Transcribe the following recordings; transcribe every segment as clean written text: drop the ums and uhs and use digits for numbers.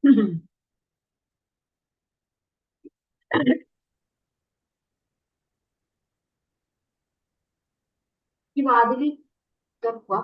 ഈ വാതില് തുറക്കുക.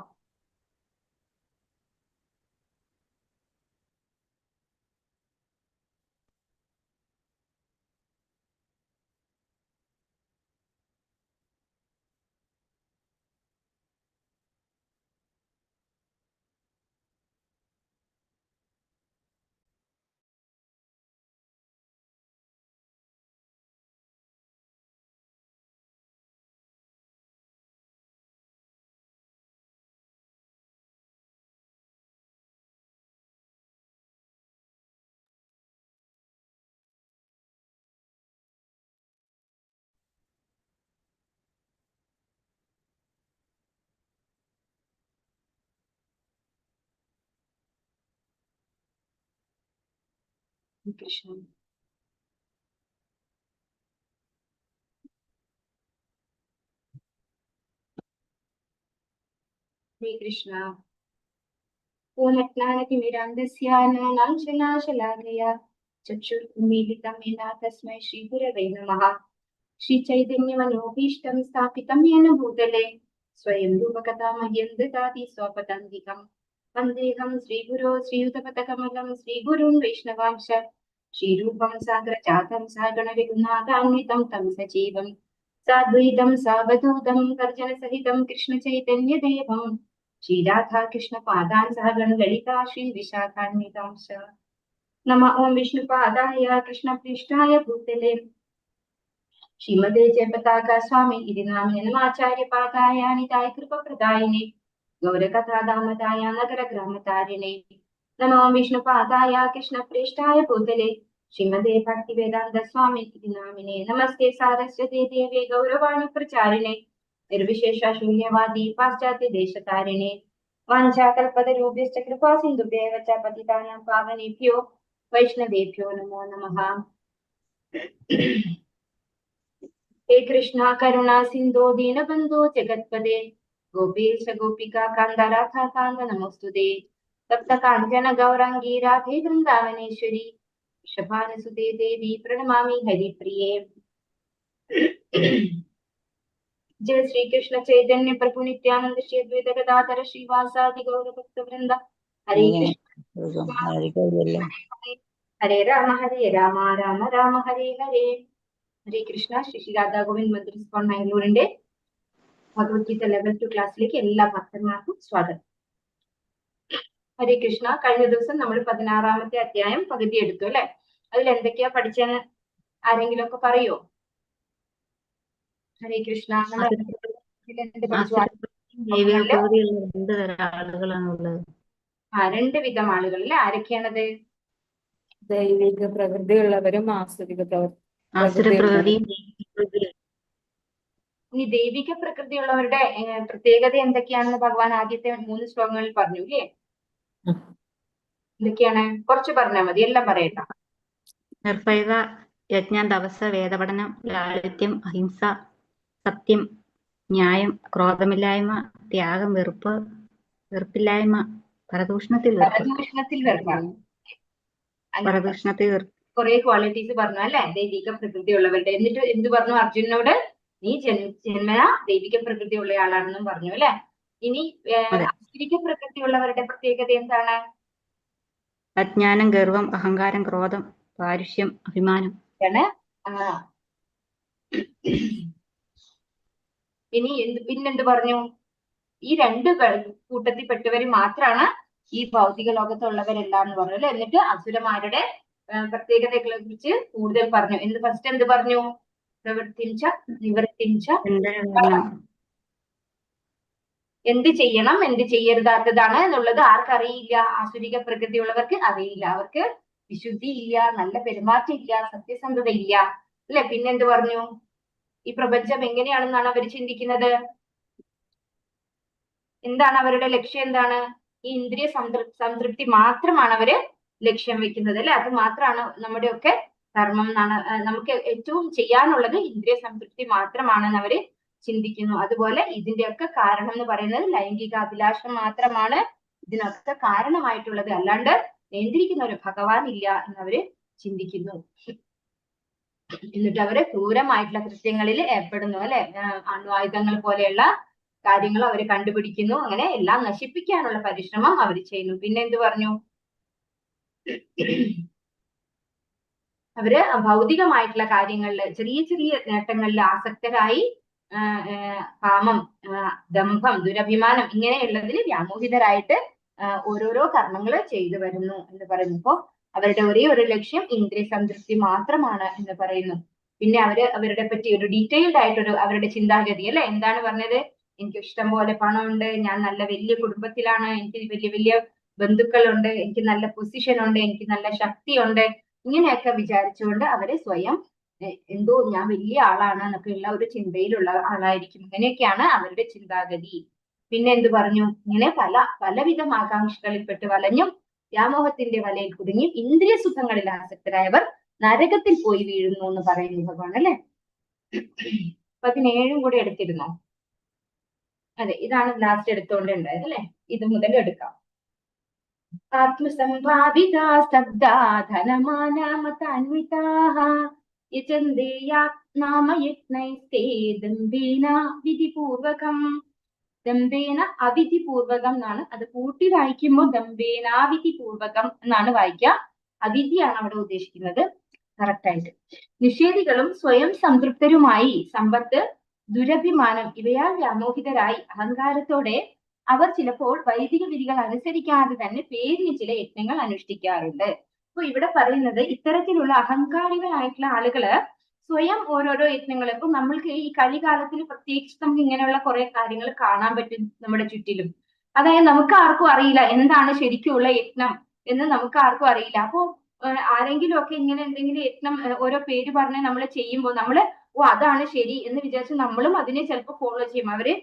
കൃഷ്ണ ശ്രീകൃഷ്ണ पूर्णज्ञानतिमिरान्धस्यानाशलाघया चक्षुर्मीलितं येन तस्मै श्रीगुरवे नमः। श्रीचैतन्यमनोभीष्टं स्थापितं येन भूतले स्वयं रूपकथा मह्यं ददाति स्वपदान्तिकं। वन्देऽहं श्रीगुरो श्रीयुतपदकमलं श्रीगुरुं वैष्णवांश श्रीरूपं साग्रजातं सागणरघुनाथान्वितं तं सजीवं साद्वैतं सावधूतं गर्जनसहितं कृष्णचैतन्यदेवं श्रीराधा कृष्ण पादान् सह गणललिता श्री विशाखान्वितांश। नमः ओं विष्णुपादाय कृष्णप्रेष्ठाय भूतले श्रीमते जयपताका स्वामी इति नाम्ने नमाचार्यपादाय निताय कृपप्रदायिने गौरकथादामदाय नगरग्रामतारिणे। नमः ओं विष्णुपादाय कृष्णप्रेष्ठाय भूतले श्रीमते भक्तिवेदान्त स्वामी इति नाम्ने नमस्ते सारस्वते देवे गौरवाणी प्रचारिणे निर्विशेष शून्यवादी पाश्चात्य देशतारिणे वाञ्छाकल्पतरुभ्यश्च कृपा सिन्धुभ्येव च पतितानां पावनेभ्यो वैष्णवेभ्यो नमो नमः। हे कृष्णा करुणा सिन्धो दीनबन्धो जगत्पदे गोपीश गोपिका कान्त राधा कान्त नमोस्तुते। तप्त काञ्चन गौराङ्गी राधे वृन्दावनेश्वरी वृषभानुसुते देवी प्रणमामि हरिप्रिये। जय श्री कृष्ण चैतन्य प्रभु नित्यानंद श्री अद्वैत गदाधर श्रीवासादि गौर भक्त वृंद। हरे कृष्ण हरे राम राम राम हरे हरे। हरे कृष्ण ശ്രീ രാധാ ഗോവിന്ദ് മന്ദിർ ഇസ്കോൺ മാംഗ്ലൂരിന്റെ ഭഗവത്ഗീത ലെവൽ 2 ക്ലാസ്സിലേക്ക് എല്ലാ ഭക്തന്മാർക്കും സ്വാഗതം. ഹരേ കൃഷ്ണ. കഴിഞ്ഞ ദിവസം നമ്മൾ 16ാമത്തെ അധ്യായം പകുതി എടുത്തു അല്ലെ. അതിൽ എന്തൊക്കെയാ പഠിച്ചെന്ന് ആരെങ്കിലും ഒക്കെ പറയോ? ഹരേ കൃഷ്ണ. രണ്ട് വിധം ആളുകൾ അല്ലെ. ആരൊക്കെയാണത്? ദൈവിക പ്രകൃതിയുള്ളവരും ആസുരിക ഇനി ദൈവിക പ്രകൃതിയുള്ളവരുടെ പ്രത്യേകത എന്തൊക്കെയാണെന്ന് ഭഗവാൻ ആദ്യത്തെ 3 ശ്ലോകങ്ങളിൽ പറഞ്ഞു ഇല്ലേ? എന്തൊക്കെയാണ്? കുറച്ച് പറഞ്ഞാൽ മതി, എല്ലാം പറയണ്ട. നിർഭയത, യജ്ഞം, തപസ്, വേദപഠനം, ലാളിത്യം, അഹിംസ, സത്യം, ന്യായം, ക്രോധമില്ലായ്മ, ത്യാഗം, വെറുപ്പില്ലായ്മ, പരദൂഷണത്തിൽ കുറെ ക്വാളിറ്റീസ് പറഞ്ഞു അല്ലെ ദൈവിക പ്രകൃതിയുള്ളവരുടെ. എന്നിട്ട് എന്ത് പറഞ്ഞു അർജുനനോട്? നീ ജന്മന ദൈവിക പ്രകൃതിയുള്ള ആളാണെന്നും പറഞ്ഞു അല്ലെ. ഇനി ആസുരിക പ്രകൃതിയുള്ളവരുടെ പ്രത്യേകത എന്താണ്? അജ്ഞാനം, ഗർവം, അഹങ്കാരം, ക്രോധം, പാരുഷ്യം, അഭിമാനം. ഇനി പിന്നെന്ത് പറഞ്ഞു? ഈ രണ്ട് കൂട്ടത്തിൽപ്പെട്ടവര് മാത്രാണ് ഈ ഭൗതിക ലോകത്തുള്ളവരെല്ലാം എന്ന് പറഞ്ഞു അല്ലെ. എന്നിട്ട് അസുരന്മാരുടെ പ്രത്യേകതകളെ കുറിച്ച് കൂടുതൽ പറഞ്ഞു. ഫസ്റ്റ് എന്ത് പറഞ്ഞു? പ്രവൃത്തിഞ്ച നിവൃത്തിഞ്ച, എന്ത് ചെയ്യണം എന്ത് ചെയ്യരുതാത്തതാണ് എന്നുള്ളത് ആർക്കറിയില്ല? ആസുരിക പ്രകൃതിയുള്ളവർക്ക് അറിയില്ല. അവർക്ക് വിശുദ്ധി ഇല്ല, നല്ല പെരുമാറ്റം ഇല്ല, സത്യസന്ധത ഇല്ല അല്ലെ. പിന്നെന്ത് പറഞ്ഞു? ഈ പ്രപഞ്ചം എങ്ങനെയാണെന്നാണ് അവർ ചിന്തിക്കുന്നത്? എന്താണ് അവരുടെ ലക്ഷ്യം? എന്താണ്? ഈ ഇന്ദ്രിയ സംതൃപ്തി മാത്രമാണ് അവര് ലക്ഷ്യം വെക്കുന്നത് അല്ലെ. അത് മാത്രമാണ് നമ്മുടെയൊക്കെ ധർമ്മം എന്നാണ്. നമുക്ക് ഏറ്റവും ചെയ്യാനുള്ളത് ഇന്ദ്രിയ സംതൃപ്തി മാത്രമാണെന്ന് അവര് ചിന്തിക്കുന്നു. അതുപോലെ ഇതിന്റെയൊക്കെ കാരണം എന്ന് പറയുന്നത് ലൈംഗിക അഭിലാഷം മാത്രമാണ് ഇതിനൊക്കെ കാരണമായിട്ടുള്ളത്. അല്ലാണ്ട് നിയന്ത്രിക്കുന്ന ഒരു ഭഗവാൻ ഇല്ല എന്നവര് ചിന്തിക്കുന്നു. എന്നിട്ട് അവര് ക്രൂരമായിട്ടുള്ള കൃത്യങ്ങളിൽ ഏർപ്പെടുന്നു, അല്ലെ? അണ്വായുധങ്ങൾ പോലെയുള്ള കാര്യങ്ങൾ അവർ കണ്ടുപിടിക്കുന്നു. അങ്ങനെ എല്ലാം നശിപ്പിക്കാനുള്ള പരിശ്രമം അവർ ചെയ്യുന്നു. പിന്നെ എന്ത് പറഞ്ഞു? അവര് ഭൗതികമായിട്ടുള്ള കാര്യങ്ങളിൽ ചെറിയ ചെറിയ നേട്ടങ്ങളിൽ ആസക്തരായി കാമം, ദംഭം, ദുരഭിമാനം ഇങ്ങനെയുള്ളതിൽ വ്യാമോഹിതരായിട്ട് ഓരോരോ കർമ്മങ്ങൾ ചെയ്തു വരുന്നു എന്ന് പറയുന്നു. അപ്പോ അവരുടെ ഒരേ ഒരു ലക്ഷ്യം ഇന്ദ്രിയ സംതൃപ്തി മാത്രമാണ് എന്ന് പറയുന്നു. പിന്നെ അവരുടെ പറ്റി ഒരു ഡീറ്റെയിൽഡ് ആയിട്ടൊരു അവരുടെ ചിന്താഗതി, അല്ലെ? എന്താണ് പറഞ്ഞത്? എനിക്ക് ഇഷ്ടം പോലെ പണമുണ്ട്, ഞാൻ നല്ല വലിയ കുടുംബത്തിലാണ്, എനിക്ക് വലിയ വലിയ ബന്ധുക്കളുണ്ട്, എനിക്ക് നല്ല പൊസിഷൻ ഉണ്ട്, എനിക്ക് നല്ല ശക്തിയുണ്ട്, ഇങ്ങനെയൊക്കെ വിചാരിച്ചുകൊണ്ട് അവര് സ്വയം എന്തോ ഞാൻ വലിയ ആളാണ് എന്നൊക്കെ ഉള്ള ഒരു ചിന്തയിലുള്ള ആളായിരിക്കും. ഇങ്ങനെയൊക്കെയാണ് അവരുടെ ചിന്താഗതി. പിന്നെ എന്ത് പറഞ്ഞു? ഇങ്ങനെ പലവിധം ആകാംക്ഷകളിൽപ്പെട്ട് വലഞ്ഞും വ്യാമോഹത്തിന്റെ വലയിൽ കുടുങ്ങി ഇന്ദ്രിയ സുഖങ്ങളിൽ ആസക്തരായവർ നരകത്തിൽ പോയി വീഴുന്നു എന്ന് പറയുന്നു ഭഗവാൻ, അല്ലെ? 17 കൂടെ എടുത്തിരുന്നോ? അതെ, ഇതാണ് ലാസ്റ്റ് എടുത്തോണ്ടുണ്ടായത്, അല്ലെ? ഇത് മുതൽ എടുക്കാം. ആത്മസംഭാവിതാ സ്തബ്ധാ ധനമാനമതാന്വിതാഃ യജന്തേയാത്നാമയജ്ഞൈസ്തേ ദമ്പേന വിധിപൂർവകം. ദമ്പേന അവിധിപൂർവകം എന്നാണ് അത് കൂട്ടി വായിക്കുമ്പോൾ ദമ്പേനാവിധിപൂർവകം എന്നാണ് വായിക്കുക. അവിധിയാണ് അവിടെ ഉദ്ദേശിക്കുന്നത് കറക്റ്റ് ആയിട്ട്. നിഷേധികളും സ്വയം സംതൃപ്തരുമായി സമ്പത്ത്, ദുരഭിമാനം ഇവയാൽ വ്യാമോഹിതരായി അഹങ്കാരത്തോടെ അവർ ചിലപ്പോൾ വൈദിക വിധികൾ അനുസരിക്കാതെ തന്നെ പേരിന് ചില യജ്ഞങ്ങൾ അനുഷ്ഠിക്കാറുണ്ട്. അപ്പൊ ഇവിടെ പറയുന്നത് ഇത്തരത്തിലുള്ള അഹങ്കാരികളായിട്ടുള്ള ആളുകള് സ്വയം ഓരോരോ യജ്ഞങ്ങൾ. ഇപ്പൊ നമ്മൾക്ക് ഈ കലികാലത്തിൽ പ്രത്യേകിച്ച് നമുക്ക് ഇങ്ങനെയുള്ള കുറെ കാര്യങ്ങൾ കാണാൻ പറ്റും നമ്മുടെ ചുറ്റിലും. അതായത് നമുക്ക് ആർക്കും അറിയില്ല എന്താണ് ശരിക്കുള്ള യജ്ഞം എന്ന്, നമുക്ക് ആർക്കും അറിയില്ല. അപ്പോ ആരെങ്കിലും ഒക്കെ ഇങ്ങനെ എന്തെങ്കിലും യജ്ഞം ഓരോ പേര് പറഞ്ഞ് നമ്മൾ ചെയ്യുമ്പോൾ നമ്മള് അതാണ് ശരി എന്ന് വിചാരിച്ച് നമ്മളും അതിനെ ചിലപ്പോൾ ഫോളോ ചെയ്യും. അവര്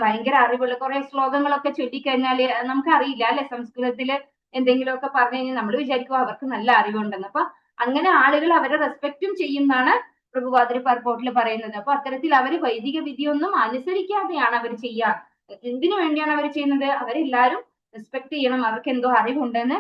ഭയങ്കര അറിവുള്ള കുറെ ശ്ലോകങ്ങളൊക്കെ ചൊല്ലിക്കഴിഞ്ഞാല് നമുക്ക് അറിയില്ല, അല്ലെ? സംസ്കൃതത്തില് എന്തെങ്കിലുമൊക്കെ പറഞ്ഞു കഴിഞ്ഞാൽ നമ്മൾ വിചാരിക്കും അവർക്ക് നല്ല അറിവുണ്ടെന്ന്. അപ്പൊ അങ്ങനെ ആളുകൾ അവരെ റെസ്പെക്റ്റും ചെയ്യുന്നതാണ് പ്രഭുപാദര് പർപ്പോട്ടിൽ പറയുന്നത്. അപ്പൊ അത്തരത്തിൽ അവര് വൈദിക വിധിയൊന്നും അനുസരിക്കാതെയാണ് അവർ ചെയ്യുക. എന്തിനു വേണ്ടിയാണ് അവർ ചെയ്യുന്നത്? അവരെല്ലാരും റെസ്പെക്ട് ചെയ്യണം, അവർക്ക് എന്തോ അറിവുണ്ടെന്ന്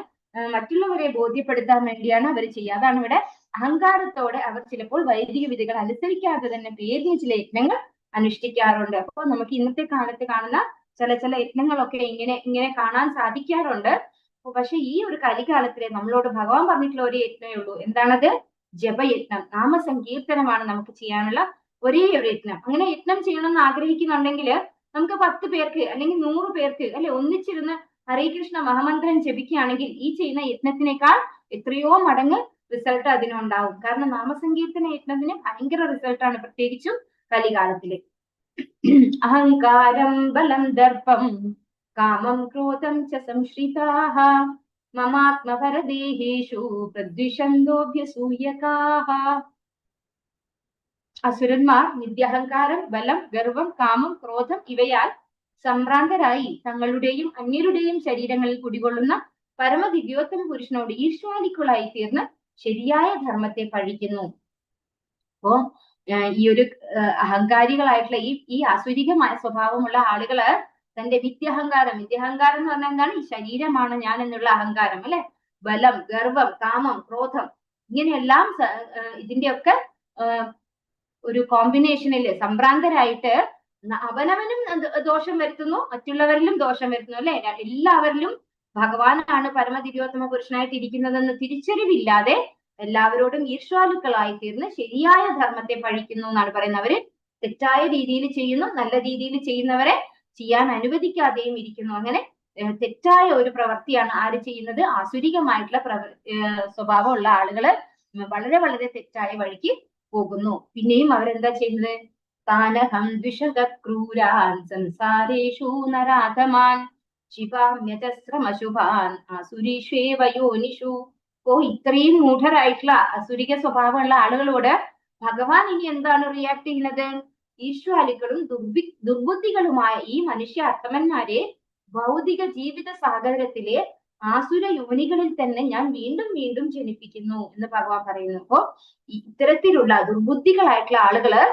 മറ്റുള്ളവരെ ബോധ്യപ്പെടുത്താൻ വേണ്ടിയാണ് അവർ ചെയ്യുക. അതാണ് ഇവിടെ അഹങ്കാരത്തോടെ അവർ ചിലപ്പോൾ വൈദിക വിധികൾ അനുസരിക്കാതെ തന്നെ പേരിന് ചില യജ്ഞങ്ങൾ അനുഷ്ഠിക്കാറുണ്ട്. അപ്പൊ നമുക്ക് ഇന്നത്തെ കാലത്ത് കാണുന്ന ചില യജ്ഞങ്ങളൊക്കെ ഇങ്ങനെ കാണാൻ സാധിക്കാറുണ്ട്. പക്ഷെ ഈ ഒരു കലികാലത്തിലെ നമ്മളോട് ഭഗവാൻ പറഞ്ഞിട്ടുള്ള ഒരു യജ്ഞമേ ഉള്ളൂ. എന്താണത്? ജപയജ്ഞം, നാമസങ്കീർത്തനമാണ് നമുക്ക് ചെയ്യാനുള്ള ഒരേ ഒരു യജ്ഞം. അങ്ങനെ യജ്ഞം ചെയ്യണമെന്ന് ആഗ്രഹിക്കുന്നുണ്ടെങ്കിൽ നമുക്ക് 10 പേർക്ക് അല്ലെങ്കിൽ 100 പേർക്ക്, അല്ലെ, ഒന്നിച്ചിരുന്ന് ഹരേ കൃഷ്ണ മഹാമന്ത്രം ജപിക്കുകയാണെങ്കിൽ ഈ ചെയ്യുന്ന യജ്ഞത്തിനേക്കാൾ എത്രയോ മടങ്ങ് റിസൾട്ട് അതിനുണ്ടാവും. കാരണം നാമസങ്കീർത്തന യജ്ഞത്തിന് ഭയങ്കര റിസൾട്ടാണ്, പ്രത്യേകിച്ചും കലികാലത്തില്. അഹങ്കാരം ബലം ദർപ്പം കാമം ക്രോധം ച സംശ്രിതാഃ മമാത്മപരദേഹേഷു പ്രദ്വിഷന്തോഭ്യസൂയകാഃ. അസുരന്മാർ നിത്യഹങ്കാരം, ബലം, ഗർവം, കാമം, ക്രോധം ഇവയാൽ സംഭ്രാന്തരായി തങ്ങളുടെയും അന്യരുടെയും ശരീരങ്ങളിൽ കുടികൊള്ളുന്ന പരമദിവ്യോത്തമ പുരുഷനോട് ഈർഷ്വാലിക്കുകളായി തീർന്ന് ശരിയായ ധർമ്മത്തെ പഴിക്കുന്നു. അപ്പോ ഈ ഒരു അഹങ്കാരികളായിട്ടുള്ള ഈ ആസുരികമായ സ്വഭാവമുള്ള ആളുകള് തന്റെ വിദ്യഹങ്കാരം എന്ന് പറഞ്ഞാൽ എന്താണ്? ഈ ശരീരമാണ് ഞാൻ എന്നുള്ള അഹങ്കാരം, അല്ലെ? ബലം, ഗർവം, കാമം, ക്രോധം ഇങ്ങനെയെല്ലാം ഇതിന്റെയൊക്കെ ഒരു കോമ്പിനേഷനിൽ സംഭ്രാന്തരായിട്ട് അവനവനും ദോഷം വരുത്തുന്നു, മറ്റുള്ളവരിലും ദോഷം വരുത്തുന്നു, അല്ലെ? എല്ലാവരിലും ഭഗവാനാണ് പരമദിവ്യോത്തമ പുരുഷനായിട്ട് ഇരിക്കുന്നതെന്ന് തിരിച്ചറിവില്ലാതെ എല്ലാവരോടും ഈർഷ്വാലുക്കളായി തീർന്ന് ശരിയായ ധർമ്മത്തെ പഴിക്കുന്നു എന്നാണ് പറയുന്നത്. അവര് തെറ്റായ രീതിയിൽ ചെയ്യുന്നു, നല്ല രീതിയിൽ ചെയ്യുന്നവരെ ചെയ്യാൻ അനുവദിക്കാതെയും ഇരിക്കുന്നു. അങ്ങനെ തെറ്റായ ഒരു പ്രവൃത്തിയാണ് ആര് ചെയ്യുന്നത്? ആസുരികമായിട്ടുള്ള സ്വഭാവമുള്ള ആളുകള് വളരെ വളരെ തെറ്റായ വഴിക്ക് പോകുന്നു. പിന്നെയും അവരെന്താ ചെയ്യുന്നത്? താനഹം ദ്വിഷക ക്രൂരാൻ സംസാരേഷു നരാധമാൻ ശിവാമ്യജസ്രമശുഭാൻ ആസുരീഷ്വേവ യോനിഷു. ഇത്രയും മൂഢരായിട്ടുള്ള അസുരിക സ്വഭാവമുള്ള ആളുകളോട് ഭഗവാൻ ഇനി എന്താണ് റിയാക്ട് ചെയ്യുന്നത്? ഈശ്വാലികളും ദുർബുദ്ധികളുമായ ഈ മനുഷ്യ അർത്ഥമന്മാരെ ഭൗതിക ജീവിത സാഗരത്തിലെ ആസുര യോനികളിൽ തന്നെ ഞാൻ വീണ്ടും വീണ്ടും ജനിപ്പിക്കുന്നു എന്ന് ഭഗവാൻ പറയുന്നു. അപ്പോ ഇത്തരത്തിലുള്ള ദുർബുദ്ധികളായിട്ടുള്ള ആളുകള്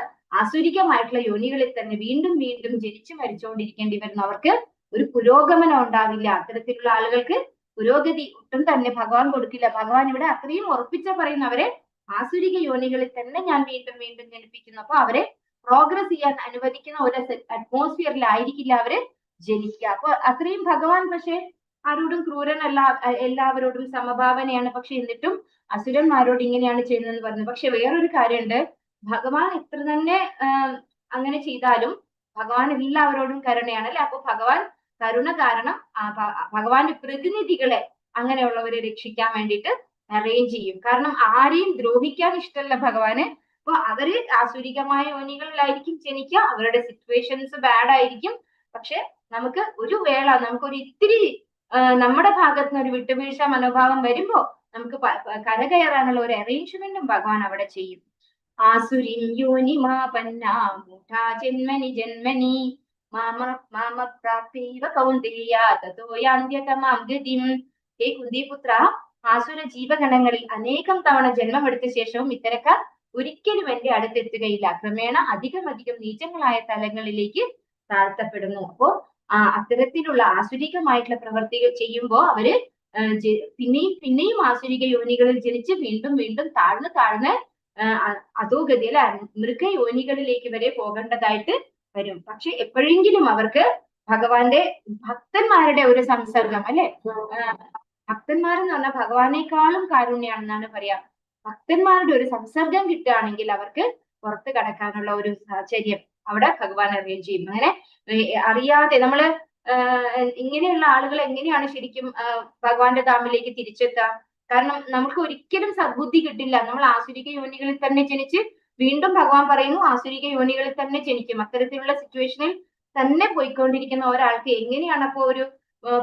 ആസുരികമായിട്ടുള്ള യോനികളിൽ തന്നെ വീണ്ടും വീണ്ടും ജനിച്ചു മരിച്ചുകൊണ്ടിരിക്കേണ്ടി വരുന്നു. അവർക്ക് ഒരു പുരോഗമനം ഉണ്ടാവില്ല. അത്തരത്തിലുള്ള ആളുകൾക്ക് പുരോഗതി ഒട്ടും തന്നെ ഭഗവാൻ കൊടുക്കില്ല. ഭഗവാൻ ഇവിടെ അത്രയും ഉറപ്പിച്ച പറയുന്നു, അവരെ ആസുരിക യോനികളിൽ തന്നെ ഞാൻ വീണ്ടും വീണ്ടും ജനിപ്പിക്കുന്നു. അപ്പൊ അവരെ പ്രോഗ്രസ് ചെയ്യാൻ അനുവദിക്കുന്ന ഒരു അറ്റ്മോസ്ഫിയറിലായിരിക്കില്ല അവര് ജനിക്കുക. അപ്പൊ അത്രയും ഭഗവാൻ പക്ഷെ ആരോടും ക്രൂരനല്ല, എല്ലാവരോടും സമഭാവനയാണ്. പക്ഷെ എന്നിട്ടും അസുരന്മാരോട് ഇങ്ങനെയാണ് ചെയ്യുന്നതെന്ന് പറഞ്ഞു. പക്ഷെ വേറൊരു കാര്യമുണ്ട്, ഭഗവാൻ എത്ര തന്നെ അങ്ങനെ ചെയ്താലും ഭഗവാൻ എല്ലാവരോടും കരുണയാണ് അല്ലെ. അപ്പൊ ഭഗവാൻ കരുണ കാരണം ഭഗവാന്റെ പ്രതിനിധികളെ അങ്ങനെയുള്ളവരെ രക്ഷിക്കാൻ വേണ്ടിയിട്ട് അറേഞ്ച് ചെയ്യും. കാരണം ആരെയും ദ്രോഹിക്കാൻ ഇഷ്ടമല്ല ഭഗവാന്. അപ്പൊ അവര് ആസുരികമായ യോനികളിലായിരിക്കും ജനിക്കുക, അവരുടെ സിറ്റുവേഷൻസ് ബാഡ് ആയിരിക്കും. പക്ഷെ നമുക്ക് ഒരു വേള നമുക്കൊരു ഇത്തിരി നമ്മുടെ ഭാഗത്ത് നിന്ന് ഒരു വിട്ടുവീഴ്ച മനോഭാവം വരുമ്പോ നമുക്ക് കരകയറാനുള്ള ഒരു അറേഞ്ച്മെന്റും ഭഗവാൻ അവിടെ ചെയ്യും. ആസുരിം യോനിമാപന്നാ മൂഢാ ജന്മനി ജന്മനി മാമ പ്രാപ്തൈവ കൗന്ദേയ തതോ യാന്ത്യതമാം ഗതിം. ഹേ കുന്തിപുത്ര, ആസുര ജീവഗണങ്ങളിൽ അനേകം തവണ ജന്മമെടുത്ത ശേഷവും ഇത്തരക്കാർ ഒരിക്കലും എന്റെ അടുത്തെത്തുകയില്ല. ക്രമേണ അധികം നീചങ്ങളായ തലങ്ങളിലേക്ക് താഴ്ത്തപ്പെടുന്നു. അപ്പോ അത്തരത്തിലുള്ള ആസുരികമായിട്ടുള്ള പ്രവർത്തികൾ ചെയ്യുമ്പോൾ അവര് പിന്നെയും ആസുരിക യോനികളിൽ ജനിച്ച് വീണ്ടും താഴ്ന്ന് അധോഗതി അല്ലെ മൃഗയോനികളിലേക്ക് വരെ പോകേണ്ടതായിട്ട് വരും. പക്ഷെ എപ്പോഴെങ്കിലും അവർക്ക് ഭഗവാന്റെ ഭക്തന്മാരുടെ ഒരു സംസർഗം അല്ലെ, ഭക്തന്മാരെന്ന് പറഞ്ഞാൽ ഭഗവാനേക്കാളും കാരുണ്യാണെന്നാണ് പറയാ. ഭക്തന്മാരുടെ ഒരു സംസർഗം കിട്ടുകയാണെങ്കിൽ അവർക്ക് പുറത്ത് കടക്കാനുള്ള ഒരു സാഹചര്യം അവിടെ ഭഗവാൻ അറേഞ്ച് ചെയ്യും. അങ്ങനെ അറിയാതെ നമ്മള് ഇങ്ങനെയുള്ള ആളുകൾ എങ്ങനെയാണ് ശരിക്കും ഭഗവാന്റെ ധാമിലേക്ക് തിരിച്ചെത്തുക? കാരണം നമുക്ക് ഒരിക്കലും സദ്ബുദ്ധി കിട്ടില്ല. നമ്മൾ ആസുരിക യോനികളിൽ തന്നെ ജനിച്ച് വീണ്ടും ഭഗവാൻ പറയുന്നു ആസുരിക യോനികളിൽ തന്നെ ജനിക്കും. അത്തരത്തിലുള്ള സിറ്റുവേഷനിൽ തന്നെ പോയിക്കൊണ്ടിരിക്കുന്ന ഒരാൾക്ക് എങ്ങനെയാണ് അപ്പോ ഒരു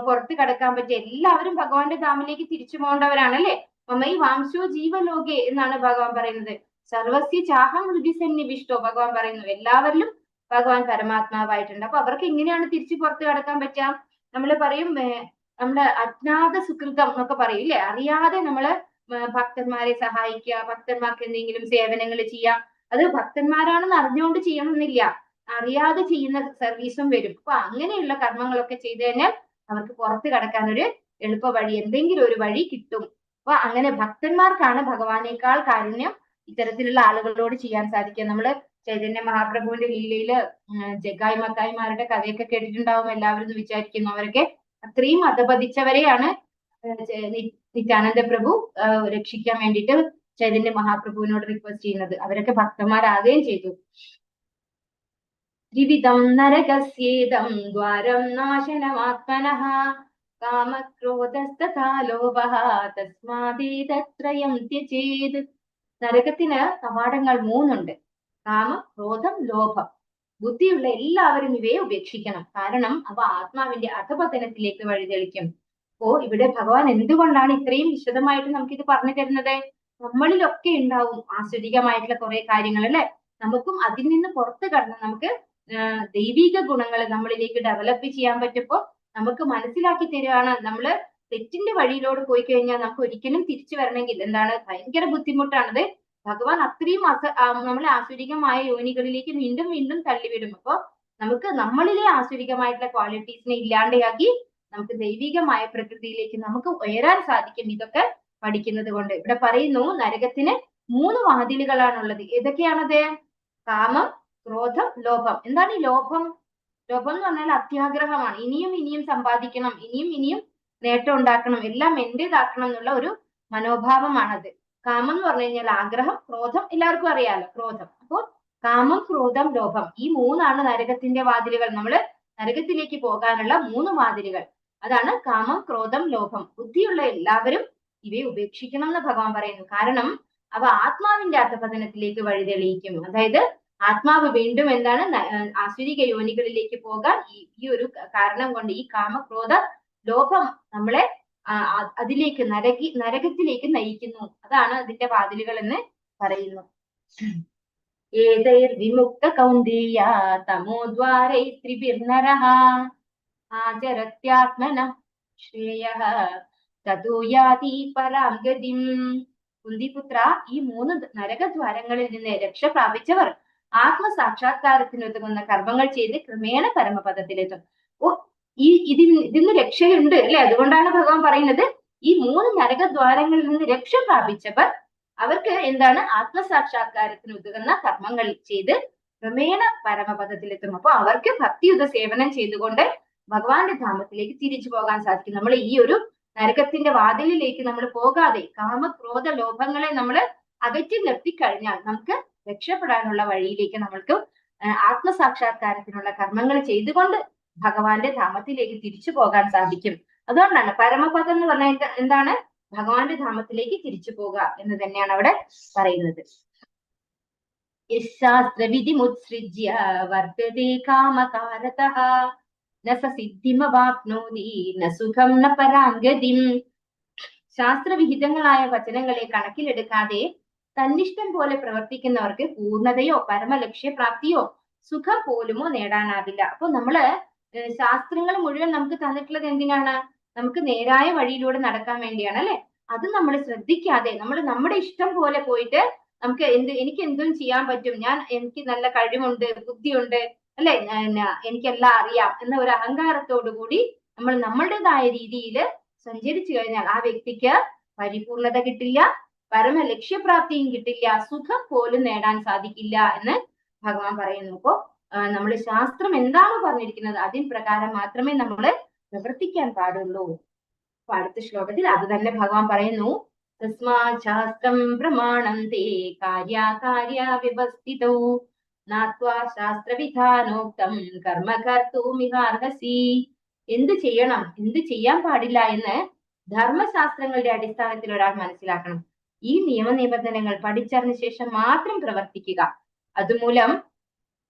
പുറത്ത് കടക്കാൻ പറ്റുക? എല്ലാവരും ഭഗവാന്റെ ധാമിലേക്ക് തിരിച്ചു പോകേണ്ടവരാണല്ലേ. മമൈ വാംശോ ജീവലോകെ എന്നാണ് ഭഗവാൻ പറയുന്നത്. സർവസ്യ ചാഹം ഹൃദിസന്നിവിഷ്ടോ ഭഗവാൻ പറയുന്നു. എല്ലാവരിലും ഭഗവാൻ പരമാത്മാവായിട്ടുണ്ട്. അപ്പൊ അവർക്ക് എങ്ങനെയാണ് തിരിച്ചു പുറത്ത് കടക്കാൻ പറ്റുക? നമ്മൾ പറയും നമ്മുടെ അജ്ഞാത സുകൃതം എന്നൊക്കെ പറയും ഇല്ലേ, അറിയാതെ നമ്മള് ഭക്തന്മാരെ സഹായിക്കുക, ഭക്തന്മാർക്ക് എന്തെങ്കിലും സേവനങ്ങൾ ചെയ്യാം. അത് ഭക്തന്മാരാണെന്ന് അറിഞ്ഞുകൊണ്ട് ചെയ്യണമെന്നില്ല, അറിയാതെ ചെയ്യുന്ന സർവീസും വരും. അപ്പൊ അങ്ങനെയുള്ള കർമ്മങ്ങളൊക്കെ ചെയ്തു കഴിഞ്ഞാൽ അവർക്ക് പുറത്ത് കടക്കാൻ ഒരു എളുപ്പ വഴി, എന്തെങ്കിലും ഒരു വഴി കിട്ടും. അപ്പൊ അങ്ങനെ ഭക്തന്മാർക്കാണ് ഭഗവാനേക്കാൾ കാരുണ്യം ഇത്തരത്തിലുള്ള ആളുകളോട് ചെയ്യാൻ സാധിക്കുക. നമ്മള് ചൈതന്യ മഹാപ്രഭുവിന്റെ ലീലയില് ജഗായി മത്തായിമാരുടെ കഥയൊക്കെ കേട്ടിട്ടുണ്ടാവും എല്ലാവരും എന്ന് വിചാരിക്കുന്നു. അവരൊക്കെ അത്രയും അധപതിച്ചവരെയാണ് നിത്യാനന്ദ പ്രഭു രക്ഷിക്കാൻ വേണ്ടിയിട്ട് ചൈതന്യ മഹാപ്രഭുവിനോട് റിക്വസ്റ്റ് ചെയ്യുന്നത്. അവരൊക്കെ ഭക്തന്മാരാകുകയും ചെയ്തു. ത്രിവിധം നരകസ്യേദം ദ്വാരം നാശനമാത്മനഃ കാമക്രോധസ്തഥാ ലോഭഃ തസ്മാദേതത്രയം ത്യജേത്. നരകത്തിന് കവാടങ്ങൾ 3 ഉണ്ട്. കാമം, ക്രോധം, ലോഭം. ബുദ്ധിയുള്ള എല്ലാവരും ഇവയെ ഉപേക്ഷിക്കണം. കാരണം അവ ആത്മാവിന്റെ അധപതനത്തിലേക്ക് വഴിതെളിക്കും. അപ്പോ ഇവിടെ ഭഗവാൻ എന്തുകൊണ്ടാണ് ഇത്രയും വിശദമായിട്ട് നമുക്കിത് പറഞ്ഞു തരുന്നത്? നമ്മളിലൊക്കെ ഉണ്ടാവും ആസ്വദികമായിട്ടുള്ള കുറെ കാര്യങ്ങൾ അല്ലെ. നമുക്കും അതിൽ നിന്ന് പുറത്ത് കടന്ന് നമുക്ക് ദൈവിക ഗുണങ്ങൾ നമ്മളിലേക്ക് ഡെവലപ്പ് ചെയ്യാൻ പറ്റുമ്പോ നമുക്ക് മനസ്സിലാക്കി തരികയാണ്. നമ്മള് തെറ്റിന്റെ വഴിയിലോട് പോയി കഴിഞ്ഞാൽ നമുക്ക് ഒരിക്കലും തിരിച്ചു വരണമെങ്കിൽ എന്താണ് ഭയങ്കര ബുദ്ധിമുട്ടാണത്. ഭഗവാൻ അത്രയും നമ്മളെ ആസുരികമായ യോനികളിലേക്ക് വീണ്ടും തള്ളിവിടും. അപ്പൊ നമുക്ക് നമ്മളിലെ ആസുരികമായിട്ടുള്ള ക്വാളിറ്റീസിനെ ഇല്ലാണ്ടെയാക്കി നമുക്ക് ദൈവികമായ പ്രകൃതിയിലേക്ക് നമുക്ക് ഉയരാൻ സാധിക്കും ഇതൊക്കെ പഠിക്കുന്നത് കൊണ്ട്. ഇവിടെ പറയുന്നു നരകത്തിന് 3 വാതിലുകളാണുള്ളത്. ഏതൊക്കെയാണത്? കാമം, ക്രോധം, ലോഭം. എന്താണ് ഈ ലോഭം? ലോഭം എന്ന് പറഞ്ഞാൽ അത്യാഗ്രഹമാണ്. ഇനിയും സമ്പാദിക്കണം, ഇനിയും നേട്ടം ഉണ്ടാക്കണം, എല്ലാം എന്റേതാക്കണം എന്നുള്ള ഒരു മനോഭാവമാണത്. കാമം എന്ന് പറഞ്ഞു കഴിഞ്ഞാൽ ആഗ്രഹം, ക്രോധം എല്ലാവർക്കും അറിയാലോ, ക്രോധം. അപ്പോൾ കാമം, ക്രോധം, ലോഭം, ഈ 3 നരകത്തിന്റെ വാതിലുകൾ. നമ്മള് നരകത്തിലേക്ക് പോകാനുള്ള 3 വാതിലുകൾ. അതാണ് കാമം, ക്രോധം, ലോഭം. ബുദ്ധിയുള്ള എല്ലാവരും ഇവയെ ഉപേക്ഷിക്കണം എന്ന് ഭഗവാൻ പറയുന്നു. കാരണം അവ ആത്മാവിന്റെ അധപതനത്തിലേക്ക് വഴിതെളിയിക്കും. അതായത് ആത്മാവ് വീണ്ടും എന്താണ് ആസുരിക യോനികളിലേക്ക് പോകാൻ ഈ ഒരു കാരണം കൊണ്ട് ഈ കാമക്രോധ ലോഭം നമ്മളെ അതിലേക്ക് നരകത്തിലേക്ക് നയിക്കുന്നു. അതാണ് അതിന്റെ വാതിലുകൾ എന്ന് പറയുന്നു. ഏതൈർ വിമുക്ത കൗന്ദേയ തമോദ്വാരൈ ത്രിഭിർനരഃ ആചരത്യാത്മന ശ്രേയഃ തതോ യാതി പരാം ഗതിം. കുന്തിപുത്ര, ഈ 3 നരകദ്വാരങ്ങളിൽ നിന്ന് രക്ഷ പ്രാപിച്ചവർ ആത്മസാക്ഷാത്കാരത്തിനുതകുന്ന കർമ്മങ്ങൾ ചെയ്ത് ക്രമേണ പരമപദത്തിലെത്തും. ഇതിന്ന് രക്ഷയുണ്ട് അല്ലെ? അതുകൊണ്ടാണ് ഭഗവാൻ പറയുന്നത് ഈ 3 നരകദ്വാരങ്ങളിൽ നിന്ന് രക്ഷ പ്രാപിച്ചവർ അവർക്ക് എന്താണ് ആത്മസാക്ഷാത്കാരത്തിന് ഉതകുന്ന കർമ്മങ്ങൾ ചെയ്ത് ക്രമേണ പരമപദത്തിലെത്തും. അപ്പൊ അവർക്ക് ഭക്തിയുത സേവനം ചെയ്തുകൊണ്ട് ഭഗവാന്റെ ധാമത്തിലേക്ക് തിരിച്ചു പോകാൻ സാധിക്കും. നമ്മൾ ഈ ഒരു നരകത്തിന്റെ വാതിലിലേക്ക് നമ്മൾ പോകാതെ കാമക്രോധ ലോഭങ്ങളെ നമ്മൾ അകറ്റി നിർത്തിക്കഴിഞ്ഞാൽ നമുക്ക് രക്ഷപ്പെടാനുള്ള വഴിയിലേക്ക് നമ്മൾക്ക് ആത്മസാക്ഷാത്കാരത്തിനുള്ള കർമ്മങ്ങൾ ചെയ്തുകൊണ്ട് ഭഗവാന്റെ ധാമത്തിലേക്ക് തിരിച്ചു പോകാൻ സാധിക്കും. അതുകൊണ്ടാണ് പരമപദം എന്ന് പറഞ്ഞാൽ എന്താണ്? ഭഗവാന്റെ ധാമത്തിലേക്ക് തിരിച്ചു പോകുക എന്ന് തന്നെയാണ് അവിടെ പറയുന്നത്. ശാസ്ത്രവിധിമുത്സൃജ്യ വർത്തതേ കാമകാരതഃ ന സ സിദ്ധിമവാപ്നോതി ന സുഖം ന പരാംഗതിം. ശാസ്ത്രവിഹിതങ്ങളായ വചനങ്ങളെ കണക്കിലെടുക്കാതെ തന്നിഷ്ടം പോലെ പ്രവർത്തിക്കുന്നവർക്ക് പൂർണ്ണതയോ പരമലക്ഷ്യപ്രാപ്തിയോ സുഖം പോലുമോ നേടാനാവില്ല. അപ്പൊ നമ്മള് ശാസ്ത്രങ്ങൾ മുഴുവൻ നമുക്ക് തന്നിട്ടുള്ളത് എന്തിനാണ്? നമുക്ക് നേരായ വഴിയിലൂടെ നടക്കാൻ വേണ്ടിയാണ് അല്ലെ? അത് നമ്മൾ ശ്രദ്ധിക്കാതെ നമ്മൾ നമ്മുടെ ഇഷ്ടം പോലെ പോയിട്ട് നമുക്ക് എനിക്ക് എന്തും ചെയ്യാൻ പറ്റും, എനിക്ക് നല്ല കഴിവുണ്ട്, ബുദ്ധിയുണ്ട് അല്ലെ, എനിക്കെല്ലാം അറിയാം എന്ന ഒരു അഹങ്കാരത്തോടു കൂടി നമ്മൾ നമ്മളുടേതായ രീതിയിൽ സഞ്ചരിച്ചു കഴിഞ്ഞാൽ ആ വ്യക്തിക്ക് പരിപൂർണത കിട്ടില്ല, പരമ ലക്ഷ്യപ്രാപ്തിയും കിട്ടില്ല, സുഖം പോലും നേടാൻ സാധിക്കില്ല എന്ന് ഭഗവാൻ പറയുന്നു. അപ്പോ നമ്മൾ ശാസ്ത്രം എന്താണോ പറഞ്ഞിരിക്കുന്നത് അതിൻ പ്രകാരം മാത്രമേ നമ്മൾ പ്രവർത്തിക്കാൻ പാടുള്ളൂ. അപ്പൊ അടുത്ത ശ്ലോകത്തിൽ അത് തന്നെ ഭഗവാൻ പറയുന്നു. തസ്മാത് ശാസ്ത്രം പ്രമാണം തേ കാര്യാകാര്യ വ്യവസ്ഥിതൗ നാത്വാ ശാസ്ത്രവിധാനോക്തം കർമ്മ കർത്തുമിഹാർഹസി. എന്ത് ചെയ്യണം, എന്ത് ചെയ്യാൻ പാടില്ല എന്ന് ധർമ്മശാസ്ത്രങ്ങളുടെ അടിസ്ഥാനത്തിൽ ഒരാൾ മനസ്സിലാക്കണം. ഈ നിയമനിബന്ധനകൾ പഠിച്ചറിഞ്ഞ ശേഷം മാത്രം പ്രവർത്തിക്കുക.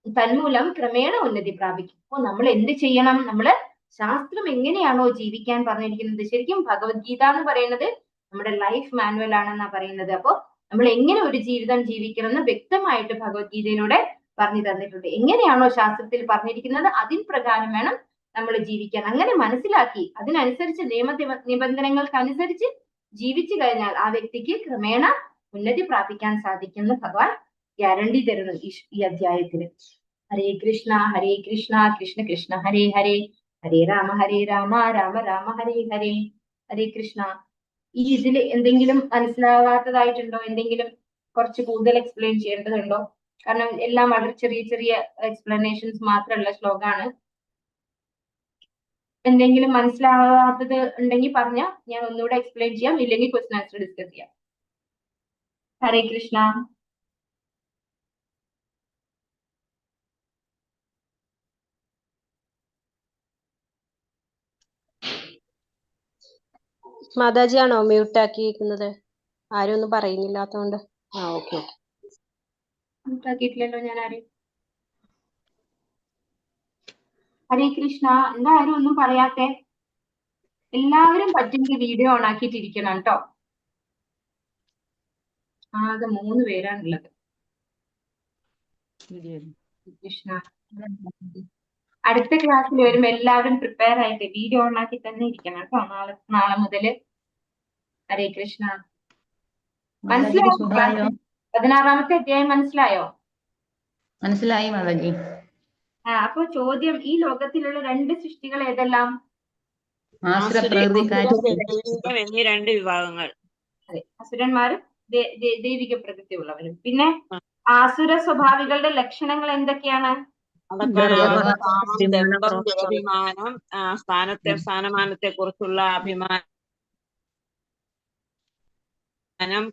തന്മൂലം ക്രമേണ ഉന്നതി പ്രാപിക്കും. അപ്പൊ നമ്മൾ എന്ത് ചെയ്യണം? നമ്മള് ശാസ്ത്രം എങ്ങനെയാണോ ജീവിക്കാൻ പറഞ്ഞിരിക്കുന്നത്, ശരിക്കും ഭഗവത്ഗീത എന്ന് പറയുന്നത് നമ്മുടെ ലൈഫ് മാനുവൽ ആണെന്നാ പറയുന്നത്. അപ്പൊ നമ്മൾ എങ്ങനെ ഒരു ജീവിതം ജീവിക്കണം എന്ന് വ്യക്തമായിട്ട് ഭഗവത്ഗീതയിലൂടെ പറഞ്ഞു തന്നിട്ടുണ്ട്. എങ്ങനെയാണോ ശാസ്ത്രത്തിൽ പറഞ്ഞിരിക്കുന്നത് അതിൻ പ്രകാരം വേണം നമ്മൾ ജീവിക്കാൻ. അങ്ങനെ മനസ്സിലാക്കി അതിനനുസരിച്ച് നിബന്ധനകൾക്കനുസരിച്ച് ജീവിച്ചു കഴിഞ്ഞാൽ ആ വ്യക്തിക്ക് ക്രമേണ ഉന്നതി പ്രാപിക്കാൻ സാധിക്കുമെന്ന് ഭഗവാൻ ഗ്യാരണ്ടി തരുന്നു ഈ അധ്യായത്തിൽ. ഹരേ കൃഷ്ണ കൃഷ്ണ കൃഷ്ണ ഹരേ ഹരേ, ഹരേ രാമ രാമ രാമ ഹരേ ഹരേ. ഹരേ കൃഷ്ണ. ഈ ഇതിൽ എന്തെങ്കിലും മനസ്സിലാവാത്തതായിട്ടുണ്ടോ? എന്തെങ്കിലും കുറച്ച് കൂടുതൽ എക്സ്പ്ലെയിൻ ചെയ്യേണ്ടതുണ്ടോ? കാരണം എല്ലാം വളരെ ചെറിയ ചെറിയ എക്സ്പ്ലനേഷൻസ് മാത്രമുള്ള ശ്ലോകമാണ്. എന്തെങ്കിലും മനസ്സിലാവാത്തത് ഉണ്ടെങ്കിൽ പറഞ്ഞാൽ ഞാൻ ഒന്നുകൂടെ എക്സ്പ്ലെയിൻ ചെയ്യാം, ഇല്ലെങ്കിൽ ക്വസ്റ്റ്യൻ ആൻസർ ഡിസ്കസ് ചെയ്യാം. ഹരേ കൃഷ്ണ. മാതാജിയാണോ മ്യൂട്ട് ആക്കിയിരിക്കുന്നത്? ആരും ഒന്നും പറയുന്നില്ലാത്തോണ്ട്. ഓക്കെ. മ്യൂട്ട് ആക്കിയിട്ടില്ലല്ലോ ഞാൻ ആരെയും. ഹരേ കൃഷ്ണ. എന്താ ആരും ഒന്നും പറയാത്തെ? എല്ലാവരും പറ്റുമെങ്കിൽ വീഡിയോ ഓൺ ആക്കിയിട്ടിരിക്കണം കേട്ടോ. ആകെ 3 പേരാണുള്ളത്. കൃഷ്ണ. അടുത്ത ക്ലാസ്സിൽ വരുമ്പോ എല്ലാവരും പ്രിപ്പയർ ആയിട്ട് വീഡിയോ ഓൺ ആക്കി തന്നെ ഇരിക്കണം കേട്ടോ. നാളെ മുതല്. ഹരേ കൃഷ്ണ. മനസ്സിലായോ? 16-ാമത്തെ അധ്യായം മനസ്സിലായോ? മനസ്സിലായി മാതാജി. അപ്പൊ ചോദ്യം, ഈ ലോകത്തിലുള്ള 2 സൃഷ്ടികൾ ഏതെല്ലാം? എന്നീ 2 വിഭാഗങ്ങൾ. അതെ, അസുരന്മാരും ദൈവിക പ്രകൃതിയുള്ളവരും. പിന്നെ ആസുര സ്വഭാവികളുടെ ലക്ഷണങ്ങൾ എന്തൊക്കെയാണ്? അഭിമാനം, സ്ഥാനമാനത്തെ കുറിച്ചുള്ള അഭിമാനം,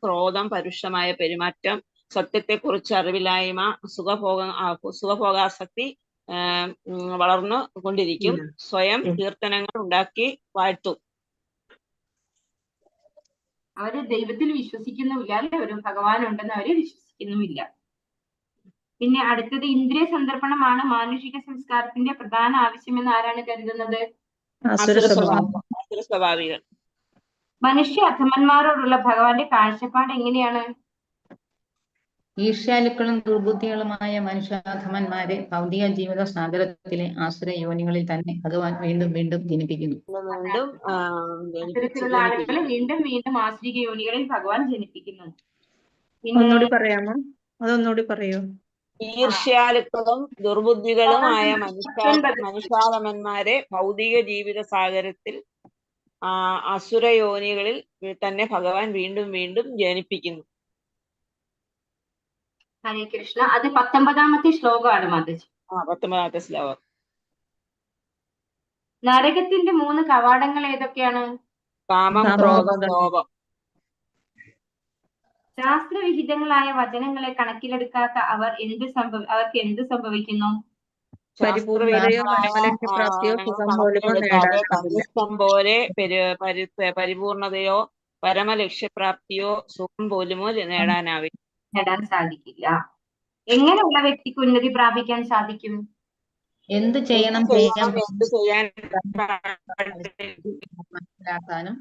ക്രോധം, പരുഷമായ പെരുമാറ്റം, സത്യത്തെ കുറിച്ച് അറിവില്ലായ്മ, സുഖഭോഗാസക്തി വളർന്നു കൊണ്ടിരിക്കും. സ്വയം കീർത്തനങ്ങൾ ഉണ്ടാക്കി വാഴ്ത്തും. അവര് ദൈവത്തിൽ വിശ്വസിക്കുന്നുമില്ല അല്ലെ? ഒരു ഭഗവാൻ ഉണ്ടെന്ന് അവര് വിശ്വസിക്കുന്നുമില്ല. പിന്നെ അടുത്തത് ഇന്ദ്രിയ സന്ദർപ്പണമാണ് മാനുഷിക സംസ്കാരത്തിന്റെ പ്രധാന ആവശ്യമെന്ന് ആരാണ് കരുതുന്നത്? സ്വഭാവികൾ. മനുഷ്യ അധമന്മാരോടുള്ള ഭഗവാന്റെ കാഴ്ചപ്പാട് എങ്ങനെയാണ്? ഈർഷ്യാലുക്കളും ദുർബുദ്ധികളുമായ മനുഷ്യാധമന്മാരെ ഭൗതിക ജീവിത സാഗരത്തിലെ ആസുര യോനികളിൽ തന്നെ ഭഗവാൻ വീണ്ടും വീണ്ടും ജനിപ്പിക്കുന്നു. അത്തരത്തിലുള്ള ആളുകളെ വീണ്ടും വീണ്ടും ആസുരിക യോനികളിൽ ഭഗവാൻ ജനിപ്പിക്കുന്നു. ഒന്നുകൂടി പറയാമോ? അതൊന്നുകൂടി പറയൂ. ഈർഷ്യാലുക്കളും ദുർബുദ്ധികളുമായ 19. മനുഷ്യാധമന്മാരെ ഭൗതിക ജീവിത സാഗരത്തിൽ അസുരയോനികളിൽ തന്നെ ഭഗവാൻ വീണ്ടും വീണ്ടും ജനിപ്പിക്കുന്നു. ഹരേ കൃഷ്ണ. അത് 19ാമത്തെ ശ്ലോകമാണ് മാതാജി. 19ാമത്തെ ശ്ലോകം. നരകത്തിന്റെ 3 കവാടങ്ങൾ ഏതൊക്കെയാണ്? കാമം, ക്രോധം, ലോഭം. ശാസ്ത്രവിഹിതങ്ങളായ വചനങ്ങളെ കണക്കിലെടുക്കാത്ത അവർക്ക് എന്ത് സംഭവിക്കുന്നു? തന്നിഷ്ടം പോലെ പരിപൂർണതയോ പരമലക്ഷ്യപ്രാപ്തിയോ സുഖം പോലുമോ നേടാൻ സാധിക്കില്ല. എങ്ങനെയുള്ള വ്യക്തിക്ക് ഉന്നതി പ്രാപിക്കാൻ സാധിക്കും? എന്ത് ചെയ്യണം എന്ത് ചെയ്യാൻ മനസ്സിലാക്കാനും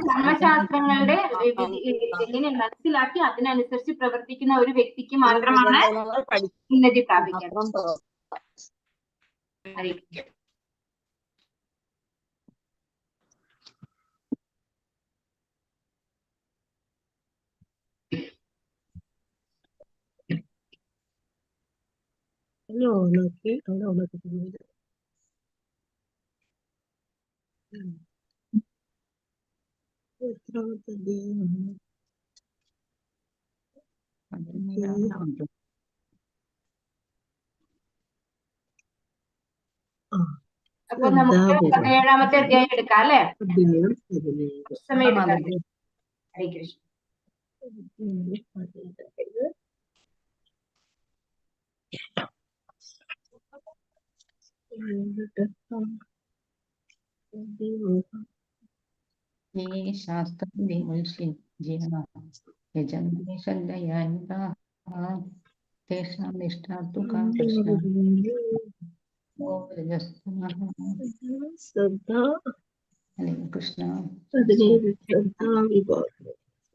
ധർമ്മശാസ്ത്രങ്ങളുടെ എങ്ങനെ മനസ്സിലാക്കി അതിനനുസരിച്ച് പ്രവർത്തിക്കുന്ന ഒരു വ്യക്തിക്ക് മാത്രമാണ് ഉന്നതി പ്രാപിക്കാൻ. അപ്പൊ നമുക്ക് 17ാമത്തെ അധ്യായം എടുക്കാം അല്ലെ? സമയം എടുക്കാം. ഹരേ കൃഷ്ണ.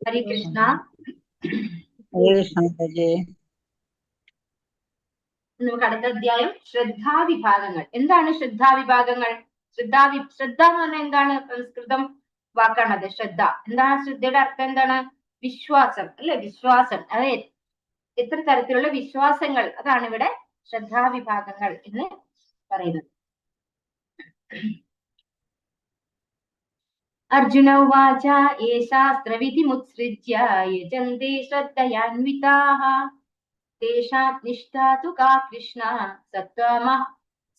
ഹരേ കൃഷ്ണ. ഹരേ കൃഷ്ണ. നമുക്ക് അടുത്ത അധ്യായം ശ്രദ്ധാവിഭാഗങ്ങൾ. എന്താണ് ശ്രദ്ധാവിഭാഗങ്ങൾ? ശ്രദ്ധ എന്ന് പറഞ്ഞാൽ എന്താണ്? സംസ്കൃതം വാക്കാണത് ശ്രദ്ധ. എന്താണ് ശ്രദ്ധയുടെ അർത്ഥം? എന്താണ്? വിശ്വാസം അല്ലെ? വിശ്വാസം. അതായത് എത്ര തരത്തിലുള്ള വിശ്വാസങ്ങൾ, അതാണ് ഇവിടെ ശ്രദ്ധാവിഭാഗങ്ങൾ എന്ന് പറയുന്നത്. അർജുന ഉവാച യേ ശാസ്ത്രവിധിമുത്സൃജ്യ യജന്തി ശ്രദ്ധയാന്വിതാഃ തേഷാം നിഷ്ഠാ തു കാ കൃഷ്ണ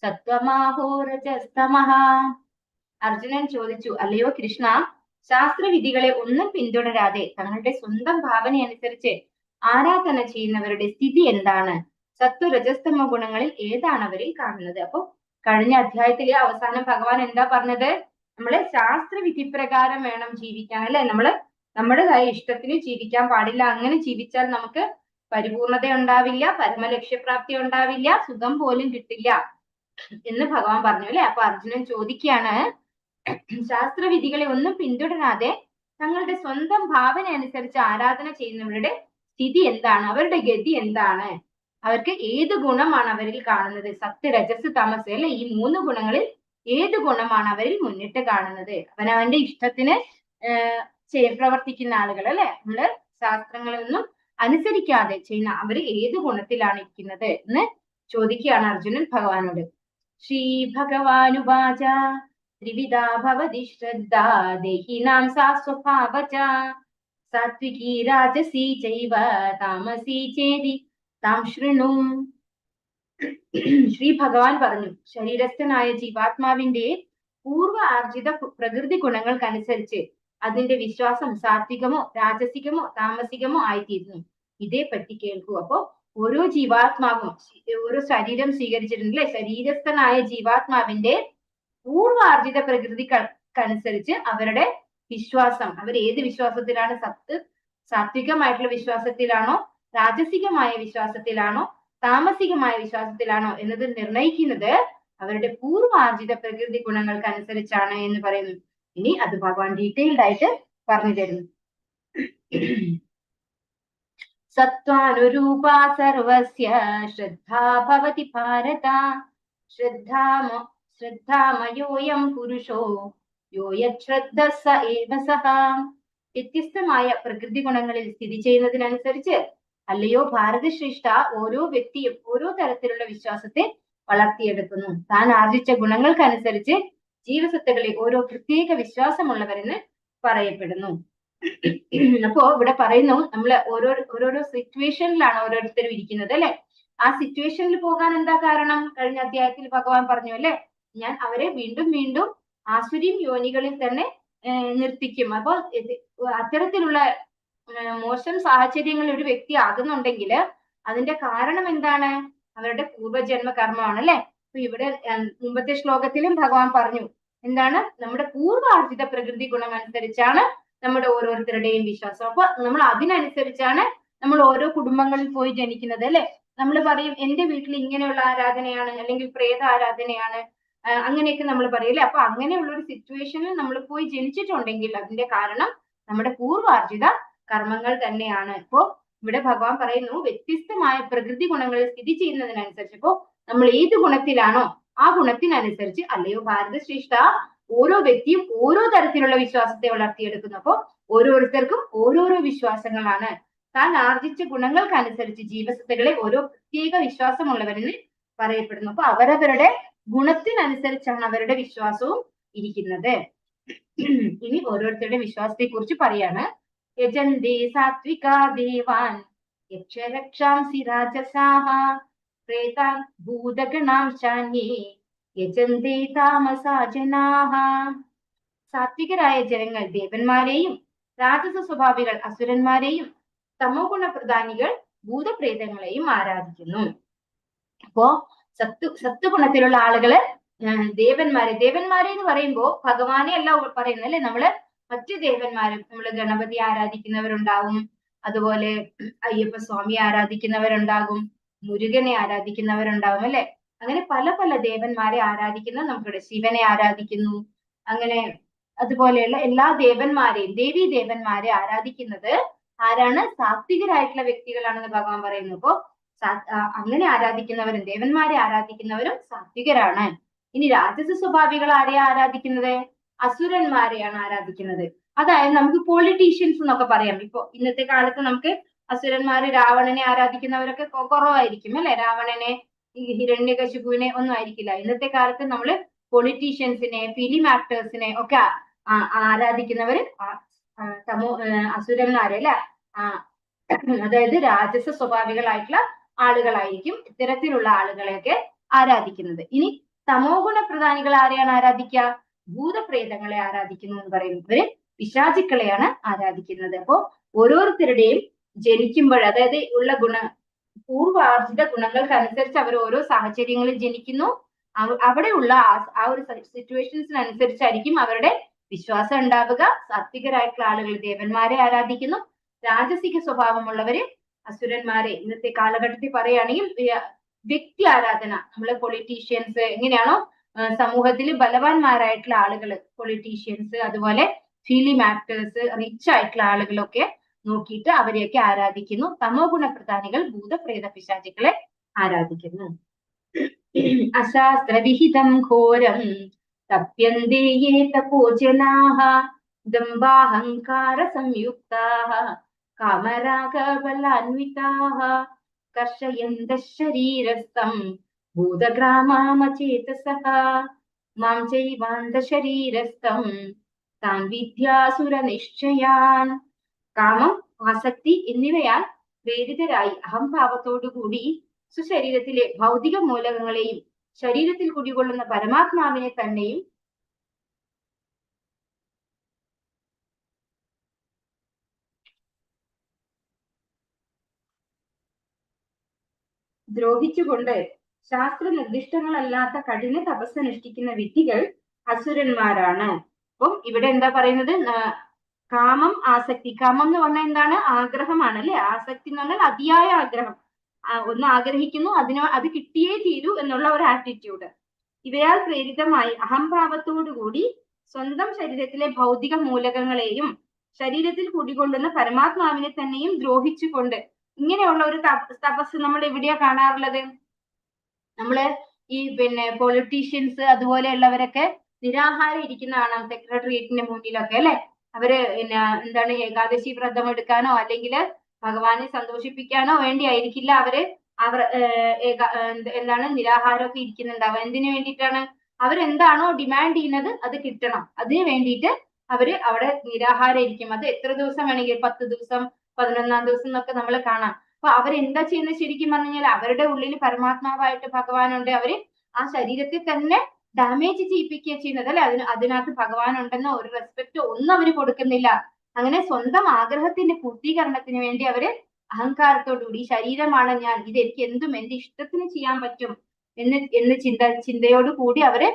സത്വമാഹോ രജസ്തമഃ. അർജുനൻ ചോദിച്ചു, അല്ലയോ കൃഷ്ണ, ശാസ്ത്രവിധികളെ ഒന്നും പിന്തുടരാതെ തങ്ങളുടെ സ്വന്തം ഭാവനയനുസരിച്ച് ആരാധന ചെയ്യുന്നവരുടെ സ്ഥിതി എന്താണ്? സത്വരജസ്തമ ഗുണങ്ങളിൽ ഏതാണ് അവരിൽ കാണുന്നത്? അപ്പൊ കഴിഞ്ഞ അധ്യായത്തിലെ അവസാനം ഭഗവാൻ എന്താ പറഞ്ഞത്? നമ്മള് ശാസ്ത്രവിധി പ്രകാരം വേണം ജീവിക്കാൻ അല്ലെ? നമ്മുടേതായ ഇഷ്ടത്തിന് ജീവിക്കാൻ പാടില്ല. അങ്ങനെ ജീവിച്ചാൽ നമുക്ക് പരിപൂർണത ഉണ്ടാവില്ല, പരമലക്ഷ്യപ്രാപ്തി ഉണ്ടാവില്ല, സുഖം പോലും കിട്ടില്ല എന്ന് ഭഗവാൻ പറഞ്ഞു അല്ലെ? അപ്പൊ അർജുനൻ ചോദിക്കുകയാണ്, ശാസ്ത്രവിധികളെ ഒന്നും പിന്തുടരാതെ തങ്ങളുടെ സ്വന്തം ഭാവന അനുസരിച്ച് ആരാധന ചെയ്യുന്നവരുടെ സ്ഥിതി എന്താണ്? അവരുടെ ഗതി എന്താണ്? അവർക്ക് ഏത് ഗുണമാണ് അവരിൽ കാണുന്നത്? സത്യ, രജസ്, തമസ് അല്ലെ? ഈ 3 ഗുണങ്ങളിൽ ഏത് ഗുണമാണ് അവരിൽ മുന്നിട്ട് കാണുന്നത്? അവനവന്റെ ഇഷ്ടത്തിന് പ്രവർത്തിക്കുന്ന ആളുകൾ അല്ലെ? നമ്മള് ശാസ്ത്രങ്ങളൊന്നും അനുസരിക്കാതെ ചെയ്യുന്ന അവര് ഏത് ഗുണത്തിലാണ് ഇരിക്കുന്നത് എന്ന് ചോദിക്കുകയാണ് അർജുനൻ ഭഗവാനോട്. ശ്രീ ഭഗവാനുവാച ത്രിവിധാ ഭവതി ശ്രദ്ധാ ദേഹിനാം സാ സ്വഭാവച സാത്വികീ രാജസീ ചൈവ താമസീ ചേതി താം ശൃണു. ശ്രീ ഭഗവാൻ പറഞ്ഞു, ശരീരസ്ഥനായ ജീവാത്മാവിന്റെ പൂർവ്വ ആർജിത പ്രകൃതി ഗുണങ്ങൾക്കനുസരിച്ച് അതിന്റെ വിശ്വാസം സാത്വികമോ രാജസികമോ താമസികമോ ആയിത്തീരുന്നു. ഇതേപ്പറ്റി കേൾക്കൂ. അപ്പോ ഓരോ ജീവാത്മാവും ഓരോ ശരീരം സ്വീകരിച്ചിട്ടുണ്ടല്ലേ? ശരീരസ്ഥനായ ജീവാത്മാവിന്റെ പൂർവാർജിത പ്രകൃതിക്കനുസരിച്ച് അവരുടെ വിശ്വാസം, അവർ ഏത് വിശ്വാസത്തിലാണ്? സാത്വികമായിട്ടുള്ള വിശ്വാസത്തിലാണോ, രാജസികമായ വിശ്വാസത്തിലാണോ, താമസികമായ വിശ്വാസത്തിലാണോ എന്നത് നിർണയിക്കുന്നത് അവരുടെ പൂർവാർജിത പ്രകൃതി ഗുണങ്ങൾക്കനുസരിച്ചാണ് എന്ന് പറയുന്നു. ഇനി അത് ഭഗവാൻ ഡീറ്റെയിൽഡ് ആയിട്ട് പറഞ്ഞു തരുന്നു. സത്വാനുരൂപ സർവസ്യ ശ്രദ്ധാ ഭവതി ഭാരത ശ്രദ്ധാമയോയം പുരുഷോ യോയശ്രദ്ധ സ ഏവ സഹ. വ്യത്യസ്തമായ പ്രകൃതി ഗുണങ്ങളിൽ സ്ഥിതി ചെയ്യുന്നതിനനുസരിച്ച് അല്ലയോ ഭാരതശ്രേഷ്ഠ, ഓരോ വ്യക്തിയും ഓരോ തരത്തിലുള്ള വിശ്വാസത്തെ വളർത്തിയെടുക്കുന്നു. താൻ ആർജിച്ച ഗുണങ്ങൾക്കനുസരിച്ച് ജീവസത്തകളിൽ ഓരോ പ്രത്യേക വിശ്വാസമുള്ളവരെന്ന് പറയപ്പെടുന്നു. അപ്പോ ഇവിടെ പറയുന്നു, നമ്മൾ ഓരോരോ സിറ്റുവേഷനിലാണ് ഓരോരുത്തരും ഇരിക്കുന്നത് അല്ലെ. ആ സിറ്റുവേഷനിൽ പോകാൻ എന്താ കാരണം? കഴിഞ്ഞ അധ്യായത്തിൽ ഭഗവാൻ പറഞ്ഞു അല്ലെ, ഞാൻ അവരെ വീണ്ടും വീണ്ടും ആസുരീം യോനികളിൽ തന്നെ നിർത്തിക്കും. അപ്പൊ അത്തരത്തിലുള്ള മോശം സാഹചര്യങ്ങളിൽ ഒരു വ്യക്തി ആകുന്നുണ്ടെങ്കിൽ അതിന്റെ കാരണം എന്താണ്? അവരുടെ പൂർവ്വജന്മ കർമ്മമാണ് അല്ലെ. അപ്പൊ ഇവിടെ മുമ്പത്തെ ശ്ലോകത്തിലും ഭഗവാൻ പറഞ്ഞു എന്താണ്? നമ്മുടെ പൂർവാർജിത പ്രകൃതി ഗുണം അനുസരിച്ചാണ് നമ്മുടെ ഓരോരുത്തരുടെയും വിശ്വാസം. അപ്പൊ നമ്മൾ അതിനനുസരിച്ചാണ് നമ്മൾ ഓരോ കുടുംബങ്ങളിൽ പോയി ജനിക്കുന്നത് അല്ലെ. നമ്മൾ പറയും എന്റെ വീട്ടിൽ ഇങ്ങനെയുള്ള ആരാധനയാണ്, അല്ലെങ്കിൽ പ്രേത ആരാധനയാണ്, അങ്ങനെയൊക്കെ നമ്മൾ പറയില്ലേ. അപ്പൊ അങ്ങനെയുള്ള ഒരു സിറ്റുവേഷനിൽ നമ്മൾ പോയി ജനിച്ചിട്ടുണ്ടെങ്കിൽ അതിന്റെ കാരണം നമ്മുടെ പൂർവാർജിത കർമ്മങ്ങൾ തന്നെയാണ്. ഇപ്പോ ഇവിടെ ഭഗവാൻ പറയുന്നു, വ്യത്യസ്തമായ പ്രകൃതി ഗുണങ്ങളിൽ സ്ഥിതി ചെയ്യുന്നതിനനുസരിച്ച് ഇപ്പോ നമ്മൾ ഏത് ഗുണത്തിലാണോ ആ ഗുണത്തിനനുസരിച്ച്, അല്ലയോ ഭാരതശ്രേഷ്ഠ, ഓരോ വ്യക്തിയും ഓരോ തരത്തിലുള്ള വിശ്വാസത്തെ വളർത്തിയെടുക്കുന്നു. അപ്പോ ഓരോരുത്തർക്കും ഓരോരോ വിശ്വാസങ്ങളാണ്. താൻ ആർജിച്ച ഗുണങ്ങൾക്കനുസരിച്ച് ജീവസത്തകളെ ഓരോ പ്രത്യേക വിശ്വാസമുള്ളവരെന്ന് പറയപ്പെടുന്നു. അപ്പൊ അവരവരുടെ ഗുണത്തിനനുസരിച്ചാണ് അവരുടെ വിശ്വാസവും ഇരിക്കുന്നത്. ഇനി ഓരോരുത്തരുടെ വിശ്വാസത്തെ കുറിച്ച് പറയാണ്. യജന്തേ സാത്വികാ ദേവാൻ യക്ഷരക്ഷാംസി രാജസാഹ പ്രേതാൻ ഭൂതഗണാം ശാന്യേ യജന്തേ താമസാ ജനാഹ. സാത്വികരായ ജനങ്ങൾ ദേവന്മാരെയും രാജസ സ്വഭാവികൾ അസുരന്മാരെയും തമോ ഗുണപ്രധാനികൾ ഭൂതപ്രേതങ്ങളെയും ആരാധിക്കുന്നു. അപ്പോ സത്വഗുണത്തിലുള്ള ആളുകള് ദേവന്മാരെ എന്ന് പറയുമ്പോ ഭഗവാനെ അല്ല പറയുന്നത് അല്ലെ. നമ്മള് മറ്റു ദേവന്മാരും, നമ്മള് ഗണപതി ആരാധിക്കുന്നവരുണ്ടാവും, അതുപോലെ അയ്യപ്പ സ്വാമി ആരാധിക്കുന്നവരുണ്ടാകും, മുരുകനെ ആരാധിക്കുന്നവരുണ്ടാവും അല്ലെ. അങ്ങനെ പല പല ദേവന്മാരെ ആരാധിക്കുന്ന നമുക്കിവിടെ ശിവനെ ആരാധിക്കുന്നു. അങ്ങനെ അതുപോലെയുള്ള എല്ലാ ദേവന്മാരെയും ദേവീ ദേവന്മാരെ ആരാധിക്കുന്നത് ആരാണ്? സാത്വികരായിട്ടുള്ള വ്യക്തികളാണെന്ന് ഭഗവാൻ പറയുന്നു. അപ്പോ അങ്ങനെ ആരാധിക്കുന്നവരും ദേവന്മാരെ ആരാധിക്കുന്നവരും സാത്വികരാണ്. ഇനി രാജസ സ്വഭാവികൾ ആരെയാ ആരാധിക്കുന്നത്? അസുരന്മാരെയാണ് ആരാധിക്കുന്നത്. അതായത് നമുക്ക് പൊളിറ്റീഷ്യൻസ് എന്നൊക്കെ പറയാം. ഇപ്പൊ ഇന്നത്തെ കാലത്ത് നമുക്ക് അസുരന്മാര് രാവണനെ ആരാധിക്കുന്നവരൊക്കെ കുറവായിരിക്കും അല്ലെ. രാവണനെ, ഹിരണ്യകശിപുവിനെ ഒന്നും ആയിരിക്കില്ല. ഇന്നത്തെ കാലത്ത് നമ്മള് പൊളിറ്റീഷ്യൻസിനെ, ഫിലിം ആക്ടേഴ്സിനെ ഒക്കെ ആരാധിക്കുന്നവര് അസുരന്മാരെ അല്ലെ. അതായത് രാജസ സ്വഭാവികളായിട്ടുള്ള ആളുകളായിരിക്കും ഇത്തരത്തിലുള്ള ആളുകളെയൊക്കെ ആരാധിക്കുന്നത്. ഇനി തമോ ഗുണ പ്രധാനികൾ ആരെയാണ് ആരാധിക്കുക? ഭൂതപ്രേതങ്ങളെ ആരാധിക്കുന്നു എന്ന് പറയുന്നു. ഇവര് പിശാചുക്കളെയാണ് ആരാധിക്കുന്നത്. അപ്പോ ഓരോരുത്തരുടെയും ജനിക്കുമ്പോൾ, അതായത് ഉള്ള പൂർവാർജിത ഗുണങ്ങൾക്കനുസരിച്ച് അവർ ഓരോ സാഹചര്യങ്ങളിൽ ജനിക്കുന്നു. അവിടെയുള്ള ആ ഒരു സിറ്റുവേഷൻസിനനുസരിച്ചായിരിക്കും അവരുടെ വിശ്വാസം ഉണ്ടാവുക. സാത്വികരായിട്ടുള്ള ആളുകൾ ദേവന്മാരെ ആരാധിക്കുന്നു. രാജസിക സ്വഭാവമുള്ളവര് അസുരന്മാരെ. ഇന്നത്തെ കാലഘട്ടത്തിൽ പറയുകയാണെങ്കിൽ വ്യക്തി ആരാധന, നമ്മള് പൊളിറ്റീഷ്യൻസ് എങ്ങനെയാണോ സമൂഹത്തിൽ ബലവാന്മാരായിട്ടുള്ള ആളുകൾ, പൊളിറ്റീഷ്യൻസ്, അതുപോലെ ഫിലിം ആക്ടേഴ്സ്, റിച്ച് ആയിട്ടുള്ള ആളുകളൊക്കെ നോക്കിയിട്ട് അവരെയൊക്കെ ആരാധിക്കുന്നു. തമോ ഗുണപ്രധാനികൾ ഭൂതപ്രേത പിശാചുക്കളെ ആരാധിക്കുന്നു. അശാസ്ത്രവിഹിതം ഘോരം തപ്യന്തേ യേ തപോജനാഃ ദംഭാഹങ്കാര സംയുക്താഃ കാമരാഗബലാന്വിതാഃ കർഷയന്തഃ ശരീരസ്ഥം ഭൂതഗ്രാമാമചേതസഃ മാം ചൈവാന്തഃ ശരീരസ്ഥം താൻ വിദ്യാസുരനിശ്ചയാൻ. കാമം, ആസക്തി എന്നിവയാൽ പ്രേരിതരായി അഹംഭാവത്തോടുകൂടി സ്വശരീരത്തിലെ ഭൗതിക മൂലകങ്ങളെയും ശരീരത്തിൽ കുടികൊള്ളുന്ന പരമാത്മാവിനെ തന്നെയും ദ്രോഹിച്ചുകൊണ്ട് ശാസ്ത്ര നിർദ്ദിഷ്ടങ്ങളല്ലാത്ത കഠിന തപസ്സനുഷ്ഠിക്കുന്ന വിദ്യകൾ അസുരന്മാരാണ്. അപ്പം ഇവിടെ എന്താ പറയുന്നത്? കാമം, ആസക്തി. കാമം എന്ന് പറഞ്ഞാൽ എന്താണ്? ആഗ്രഹമാണ് അല്ലെ. ആസക്തി എന്ന് പറഞ്ഞാൽ അതിയായ ആഗ്രഹം. ഒന്ന് ആഗ്രഹിക്കുന്നു, അത് കിട്ടിയേ തീരൂ എന്നുള്ള ഒരു ആറ്റിറ്റ്യൂഡ്. ഇവയാൽ പ്രേരിതമായി അഹംഭാവത്തോടുകൂടി സ്വന്തം ശരീരത്തിലെ ഭൗതിക മൂലകങ്ങളെയും ശരീരത്തിൽ കുടികൊള്ളുന്ന പരമാത്മാവിനെ തന്നെയും ദ്രോഹിച്ചുകൊണ്ട്, ഇങ്ങനെയുള്ള ഒരു തപസ് നമ്മൾ എവിടെയാ കാണാറുള്ളത്? നമ്മള് ഈ പൊളിറ്റീഷ്യൻസ് അതുപോലെയുള്ളവരൊക്കെ നിരാഹാരം ഇരിക്കുന്ന കാണാം സെക്രട്ടേറിയറ്റിന്റെ മുന്നിലൊക്കെ അല്ലെ. അവര് എന്താണ് ഏകാദശി വ്രതം എടുക്കാനോ അല്ലെങ്കിൽ ഭഗവാനെ സന്തോഷിപ്പിക്കാനോ വേണ്ടി ആയിരിക്കില്ല അവര് എന്താണ് നിരാഹാരമൊക്കെ ഇരിക്കുന്നുണ്ടാവുക. എന്തിനു വേണ്ടിയിട്ടാണ്? അവരെന്താണോ ഡിമാൻഡ് ചെയ്യുന്നത് അത് കിട്ടണം, അതിന് വേണ്ടിയിട്ട് അവര് അവിടെ നിരാഹാരം ഇരിക്കും. അത് എത്ര ദിവസം വേണമെങ്കിൽ, 10 ദിവസം, 11ാം ദിവസം എന്നൊക്കെ നമ്മൾ കാണാം. അപ്പൊ അവരെന്താ ചെയ്യുന്നത്? ശരിക്കും പറഞ്ഞു കഴിഞ്ഞാൽ അവരുടെ ഉള്ളിൽ പരമാത്മാവായിട്ട് ഭഗവാനുണ്ട്. അവര് ആ ശരീരത്തെ തന്നെ ഡാമേജ് ചെയ്യിപ്പിക്കുക ചെയ്യുന്നത് അല്ലെ. അതിനകത്ത് ഭഗവാൻ ഉണ്ടെന്നോ ഒരു റെസ്പെക്റ്റോ ഒന്നും അവര് കൊടുക്കുന്നില്ല. അങ്ങനെ സ്വന്തം ആഗ്രഹത്തിന്റെ പൂർത്തീകരണത്തിന് വേണ്ടി അവര് അഹങ്കാരത്തോടുകൂടി ശരീരമാണ് ഞാൻ, ഇത് എനിക്ക് എന്തും എന്റെ ഇഷ്ടത്തിന് ചെയ്യാൻ പറ്റും എന്ന് ചിന്തയോട് കൂടി അവര്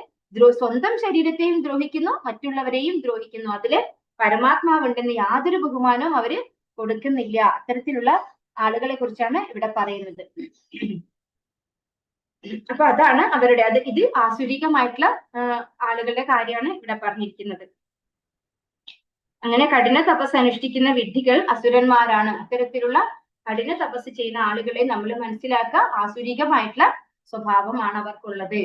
സ്വന്തം ശരീരത്തെയും ദ്രോഹിക്കുന്നു, മറ്റുള്ളവരെയും ദ്രോഹിക്കുന്നു. അതില് പരമാത്മാവുണ്ടെന്ന് യാതൊരു ബഹുമാനവും അവര് കൊടുക്കുന്നില്ല. അത്തരത്തിലുള്ള ആളുകളെ കുറിച്ചാണ് ഇവിടെ പറയുന്നത്. അപ്പൊ അതാണ് അവരുടെ ഇത് ആസുരികമായിട്ടുള്ള ആളുകളുടെ കാര്യമാണ് ഇവിടെ പറഞ്ഞിരിക്കുന്നത്. അങ്ങനെ കഠിന തപസ് അനുഷ്ഠിക്കുന്ന വിഡ്ഢികൾ അസുരന്മാരാണ്. അത്തരത്തിലുള്ള കഠിന തപസ് ചെയ്യുന്ന ആളുകളെ നമ്മൾ മനസ്സിലാക്കുക, ആസുരികമായിട്ടുള്ള സ്വഭാവമാണ് അവർക്കുള്ളത്.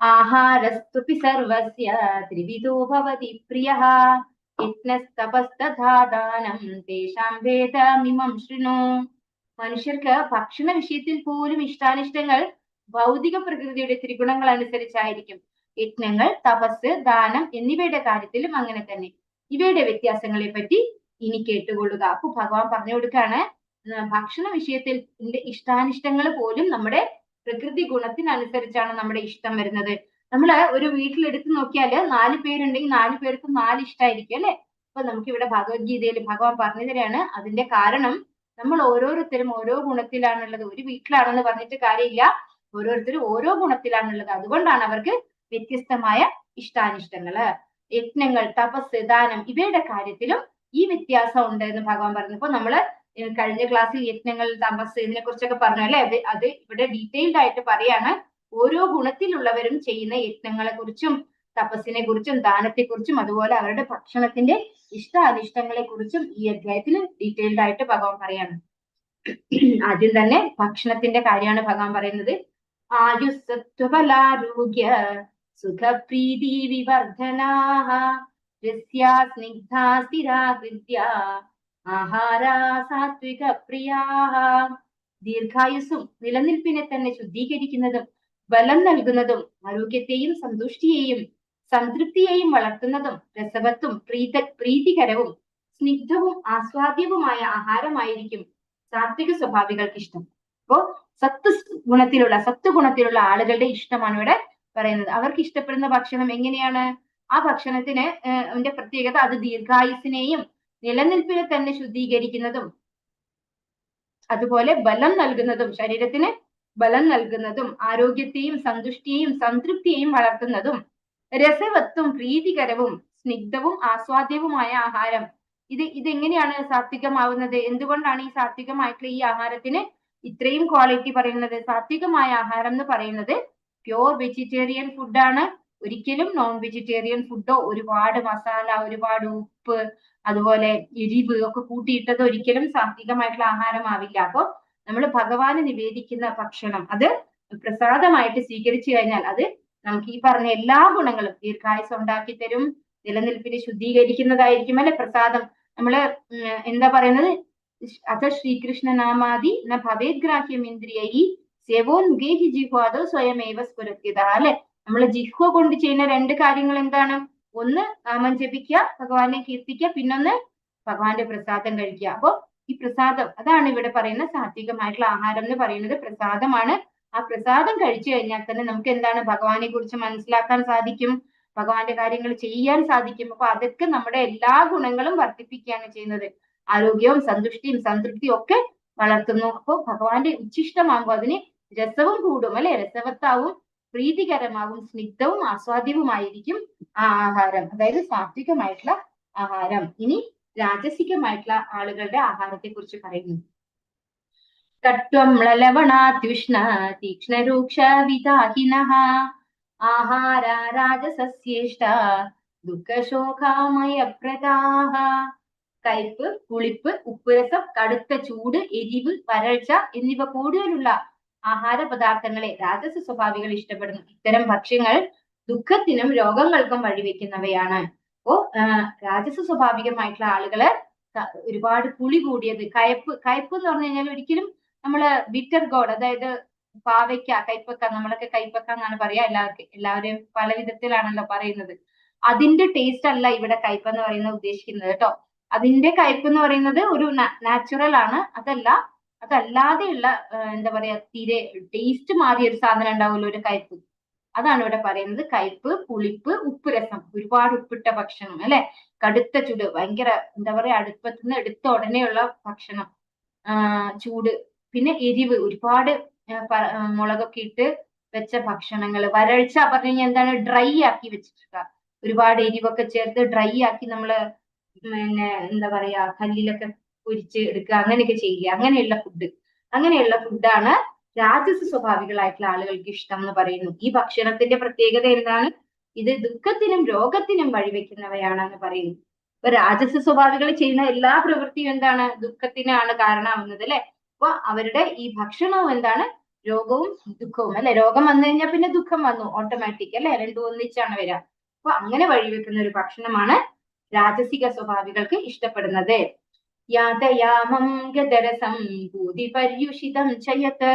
ആഹാരസ്തുപി സർവസ്യ ത്രിവിധോ ഭവതി പ്രിയഃ യജ്ഞസ്തപസ്തഥാ ദാനം തേഷാം ഭേദമിമം ശൃണു. മനുഷ്യർക്ക് ഭക്ഷണ വിഷയത്തിൽ പോലും ഇഷ്ടാനിഷ്ടങ്ങൾ ഭൗതിക പ്രകൃതിയുടെ ത്രിഗുണങ്ങൾ അനുസരിച്ചായിരിക്കും. യജ്ഞങ്ങൾ, തപസ്, ദാനം എന്നിവയുടെ കാര്യത്തിലും അങ്ങനെ തന്നെ. ഇവയുടെ വ്യത്യാസങ്ങളെ പറ്റി ഇനി കേട്ടുകൊള്ളുക. അപ്പൊ ഭഗവാൻ പറഞ്ഞു കൊടുക്കാണ്, ഭക്ഷണ വിഷയത്തിൽ ഇഷ്ടാനിഷ്ടങ്ങൾ പോലും നമ്മുടെ പ്രകൃതി ഗുണത്തിനനുസരിച്ചാണ് നമ്മുടെ ഇഷ്ടം വരുന്നത്. നമ്മള് ഒരു വീട്ടിലെടുത്ത് നോക്കിയാല് 4 പേരുണ്ടെങ്കിൽ 4 പേർക്കും 4 ഇഷ്ടമായിരിക്കും അല്ലെ. അപ്പൊ നമുക്കിവിടെ ഭഗവത്ഗീതയിൽ ഭഗവാൻ പറഞ്ഞു തരാണ് അതിന്റെ കാരണം. നമ്മൾ ഓരോരുത്തരും ഓരോ ഗുണത്തിലാണുള്ളത്. ഒരു വീട്ടിലാണെന്ന് പറഞ്ഞിട്ട് കാര്യമില്ല, ഓരോരുത്തരും ഓരോ ഗുണത്തിലാണുള്ളത്. അതുകൊണ്ടാണ് അവർക്ക് വ്യത്യസ്തമായ ഇഷ്ടാനിഷ്ടങ്ങള്. യജ്ഞങ്ങൾ, തപസ്, ദാനം ഇവയുടെ കാര്യത്തിലും ഈ വ്യത്യാസം ഉണ്ട് എന്ന് ഭഗവാൻ പറഞ്ഞു. അപ്പൊ നമ്മള് കഴിഞ്ഞ ക്ലാസ്സിൽ യജ്ഞങ്ങൾ, തപസ് ഇതിനെ കുറിച്ചൊക്കെ പറഞ്ഞു അല്ലെ. അത് ഇവിടെ ഡീറ്റെയിൽഡ് ആയിട്ട് പറയാണ്. ഓരോ ഗുണത്തിലുള്ളവരും ചെയ്യുന്ന യജ്ഞങ്ങളെ കുറിച്ചും തപസ്സിനെ കുറിച്ചും ദാനത്തെ കുറിച്ചും അതുപോലെ അവരുടെ ഭക്ഷണത്തിന്റെ ഇഷ്ടാനിഷ്ടങ്ങളെ കുറിച്ചും ഈ അധ്യായത്തിൽ ഡീറ്റെയിൽഡ് ആയിട്ട് ഭഗവാൻ പറയാണ്. ആദ്യം തന്നെ ഭക്ഷണത്തിന്റെ കാര്യമാണ് ഭഗവാൻ പറയുന്നത്. ആയുസ്സത്വബലാരോഗ്യ സുഖപ്രീതി വിവർധനാഃ രസ്യാ സ്നിഗ്ധാ സ്ഥിരാ ഹൃദ്യ ആഹാരാ സാത്വിക പ്രിയാഃ. ദീർഘായുസ്സും നിലനിൽപ്പിനെ തന്നെ ശുദ്ധീകരിക്കുന്നതും ബലം നൽകുന്നതും ആരോഗ്യത്തെയും സന്തുഷ്ടിയെയും സംതൃപ്തിയെയും വളർത്തുന്നതും രസവത്തും പ്രീതികരവും സ്നിഗ്ധവും ആസ്വാദ്യവുമായ ആഹാരമായിരിക്കും സാത്വിക സ്വഭാവികൾക്ക് ഇഷ്ടം. അപ്പോ സത്വഗുണത്തിലുള്ള ആളുകളുടെ ഇഷ്ടമാണ് ഇവിടെ പറയുന്നത്. അവർക്ക് ഇഷ്ടപ്പെടുന്ന ഭക്ഷണം എങ്ങനെയാണ്? ആ ഭക്ഷണത്തിന് പ്രത്യേകത അത് ദീർഘായുസിനെയും നിലനിൽപ്പിനെ തന്നെ ശുദ്ധീകരിക്കുന്നതും അതുപോലെ ബലം നൽകുന്നതും, ശരീരത്തിന് ബലം നൽകുന്നതും ആരോഗ്യത്തെയും സന്തുഷ്ടിയെയും സംതൃപ്തിയെയും വളർത്തുന്നതും രസവത്തും പ്രീതികരവും സ്നിഗ്ധവും ആസ്വാദ്യവുമായ ആഹാരം. ഇതെങ്ങനെയാണ് സാത്വികമാവുന്നത്? എന്തുകൊണ്ടാണ് ഈ സാത്വികമായിട്ടുള്ള ഈ ആഹാരത്തിന് ഇത്രയും ക്വാളിറ്റി പറയുന്നത്? സാത്വികമായ ആഹാരം എന്ന് പറയുന്നത് പ്യോർ വെജിറ്റേറിയൻ ഫുഡാണ്. ഒരിക്കലും നോൺ വെജിറ്റേറിയൻ ഫുഡോ ഒരുപാട് മസാല, ഒരുപാട് ഉപ്പ്, അതുപോലെ എരിവ് ഒക്കെ കൂട്ടിയിട്ടത് ഒരിക്കലും സാത്വികമായിട്ടുള്ള ആഹാരമാവില്ല. അപ്പൊ നമ്മൾ ഭഗവാന് നിവേദിക്കുന്ന ഭക്ഷണം അത് പ്രസാദമായിട്ട് സ്വീകരിച്ചു കഴിഞ്ഞാൽ അത് നമുക്ക് ഈ പറഞ്ഞ എല്ലാ ഗുണങ്ങളും, ദീർഘായുസ് ഉണ്ടാക്കി തരും, നിലനിൽപ്പിനെ ശുദ്ധീകരിക്കുന്നതായിരിക്കും അല്ലെ പ്രസാദം. നമ്മള് എന്താ പറയുന്നത്? അഥ ശ്രീകൃഷ്ണ നാമാദി ന ഭവേദ്ഗ്രാഹ്യം ഇന്ദ്രിയൈ സേവോന്മുഖേഹി ജിഹ്വാദോ സ്വയമേവ സ്ഫുരത്യത അല്ലെ. നമ്മൾ ജിഹ്വ കൊണ്ട് ചെയ്യുന്ന 2 കാര്യങ്ങൾ എന്താണ്? ഒന്ന് നാമം ജപിക്കുക, ഭഗവാനെ കീർത്തിക്കുക, പിന്നൊന്ന് ഭഗവാന്റെ പ്രസാദം കഴിക്കുക. അപ്പൊ ഈ പ്രസാദം അതാണ് ഇവിടെ പറയുന്ന സാത്വികമായിട്ടുള്ള ആഹാരം എന്ന് പറയുന്നത്. പ്രസാദമാണ്. ആ പ്രസാദം കഴിച്ചു കഴിഞ്ഞാൽ തന്നെ നമുക്ക് എന്താണ്? ഭഗവാനെ കുറിച്ച് മനസ്സിലാക്കാൻ സാധിക്കും, ഭഗവാന്റെ കാര്യങ്ങൾ ചെയ്യാൻ സാധിക്കും. അപ്പൊ അതൊക്കെ നമ്മുടെ എല്ലാ ഗുണങ്ങളും വർദ്ധിപ്പിക്കുകയാണ് ചെയ്യുന്നത്. ആരോഗ്യവും സന്തുഷ്ടിയും സംതൃപ്തിയും ഒക്കെ വളർത്തുന്നു. അപ്പോൾ ഭഗവാന്റെ ഉച്ഛിഷ്ടമാകുമ്പോൾ അതിന് രസവും കൂടും അല്ലെ. രസവത്താവും പ്രീതികരമാവും സ്നിഗ്ധവും ആസ്വാദ്യവുമായിരിക്കും ആ ആഹാരം, അതായത് സാത്വികമായിട്ടുള്ള ആഹാരം. ഇനി രാജസികമായിട്ടുള്ള ആളുകളുടെ ആഹാരത്തെ കുറിച്ച് പറയുന്നു. കട്വം ലവണാത്യുഷ്ണ തീക്ഷ്ണരൂക്ഷ വിദാഹിനഃ ആഹാര രാജസസ്യേഷ്ട ദുഃഖശോകാമയപ്രദാഃ. കയ്പ്, പുളിപ്പ്, ഉപ്പുരസം, കടുത്ത ചൂട്, എരിവ്, വരൾച്ച എന്നിവ കൂടുതലുള്ള ആഹാര പദാർത്ഥങ്ങളെ രാജസ സ്വഭാവികൾ ഇഷ്ടപ്പെടുന്നു. ഇത്തരം ഭക്ഷ്യങ്ങൾ ദുഃഖത്തിനും രോഗങ്ങൾക്കും വഴിവെക്കുന്നവയാണ്. അപ്പോ രാജസ സ്വാഭാവികമായിട്ടുള്ള ആളുകള് ഒരുപാട് പുളി കൂടിയത്, കയ്പ്പ് എന്ന് പറഞ്ഞു കഴിഞ്ഞാൽ ഒരിക്കലും നമ്മള് ബിറ്റർ ഗോഡ്, അതായത് പാവയ്ക്ക, കൈപ്പക്ക, നമ്മളൊക്കെ കൈപ്പക്ക എന്നാണ് പറയാ, എല്ലാവരും പല വിധത്തിലാണല്ലോ പറയുന്നത്. അതിന്റെ ടേസ്റ്റ് അല്ല ഇവിടെ കയ്പ് എന്ന് പറയുന്നത് ഉദ്ദേശിക്കുന്നത് കേട്ടോ. അതിന്റെ കയ്പ് എന്ന് പറയുന്നത് ഒരു നാച്ചുറൽ ആണ്, അതല്ലാതെയുള്ള എന്താ പറയാ, തീരെ ടേസ്റ്റ് മാറിയ ഒരു സാധനം ഉണ്ടാവുമല്ലോ, ഒരു കയ്പ്. അതാണ് ഇവിടെ പറയുന്നത്. കയ്പ്, പുളിപ്പ്, ഉപ്പ് രസം, ഒരുപാട് ഉപ്പിട്ട ഭക്ഷണം അല്ലെ, കടുത്ത ചൂട്, ഭയങ്കര എന്താ പറയാ, അടുപ്പത്ത് നിന്ന് എടുത്ത ഉടനെയുള്ള ഭക്ഷണം, ചൂട്, പിന്നെ എരിവ്, ഒരുപാട് മുളകൊക്കെ ഇട്ട് വെച്ച ഭക്ഷണങ്ങൾ, വരൾച്ച പറഞ്ഞു കഴിഞ്ഞാൽ എന്താണ്, ഡ്രൈ ആക്കി വെച്ചിട്ടുള്ള, ഒരുപാട് എരിവൊക്കെ ചേർത്ത് ഡ്രൈ ആക്കി നമ്മള് പിന്നെ എന്താ പറയാ, കല്ലിലൊക്കെ പൊരിച്ച് എടുക്കുക, അങ്ങനെയൊക്കെ ചെയ്യുക, അങ്ങനെയുള്ള ഫുഡാണ് രാജസ സ്വഭാവികളായിട്ടുള്ള ആളുകൾക്ക് ഇഷ്ടം എന്ന് പറയുന്നു. ഈ ഭക്ഷണത്തിന്റെ പ്രത്യേകത എന്താണ്? ഇത് ദുഃഖത്തിനും രോഗത്തിനും വഴിവെക്കുന്നവയാണെന്ന് പറയുന്നു. ഇപ്പൊ രാജസ സ്വഭാവികൾ ചെയ്യുന്ന എല്ലാ പ്രവൃത്തിയും എന്താണ്, ദുഃഖത്തിനാണ് കാരണമാവുന്നത് അല്ലെ. അപ്പൊ അവരുടെ ഈ ഭക്ഷണവും എന്താണ്, രോഗവും ദുഃഖവും അല്ലെ. രോഗം വന്നു കഴിഞ്ഞാൽ പിന്നെ ദുഃഖം വന്നു, ഓട്ടോമാറ്റിക് അല്ലെ, രണ്ടും ഒന്നിച്ചാണ് വരിക. അപ്പൊ അങ്ങനെ വഴിവെക്കുന്ന ഒരു ഭക്ഷണമാണ് രാജസിക സ്വഭാവികൾക്ക് ഇഷ്ടപ്പെടുന്നത്. യാതയാമം ഗദരസം ഭൂതി പര്യുഷിതം ചയത്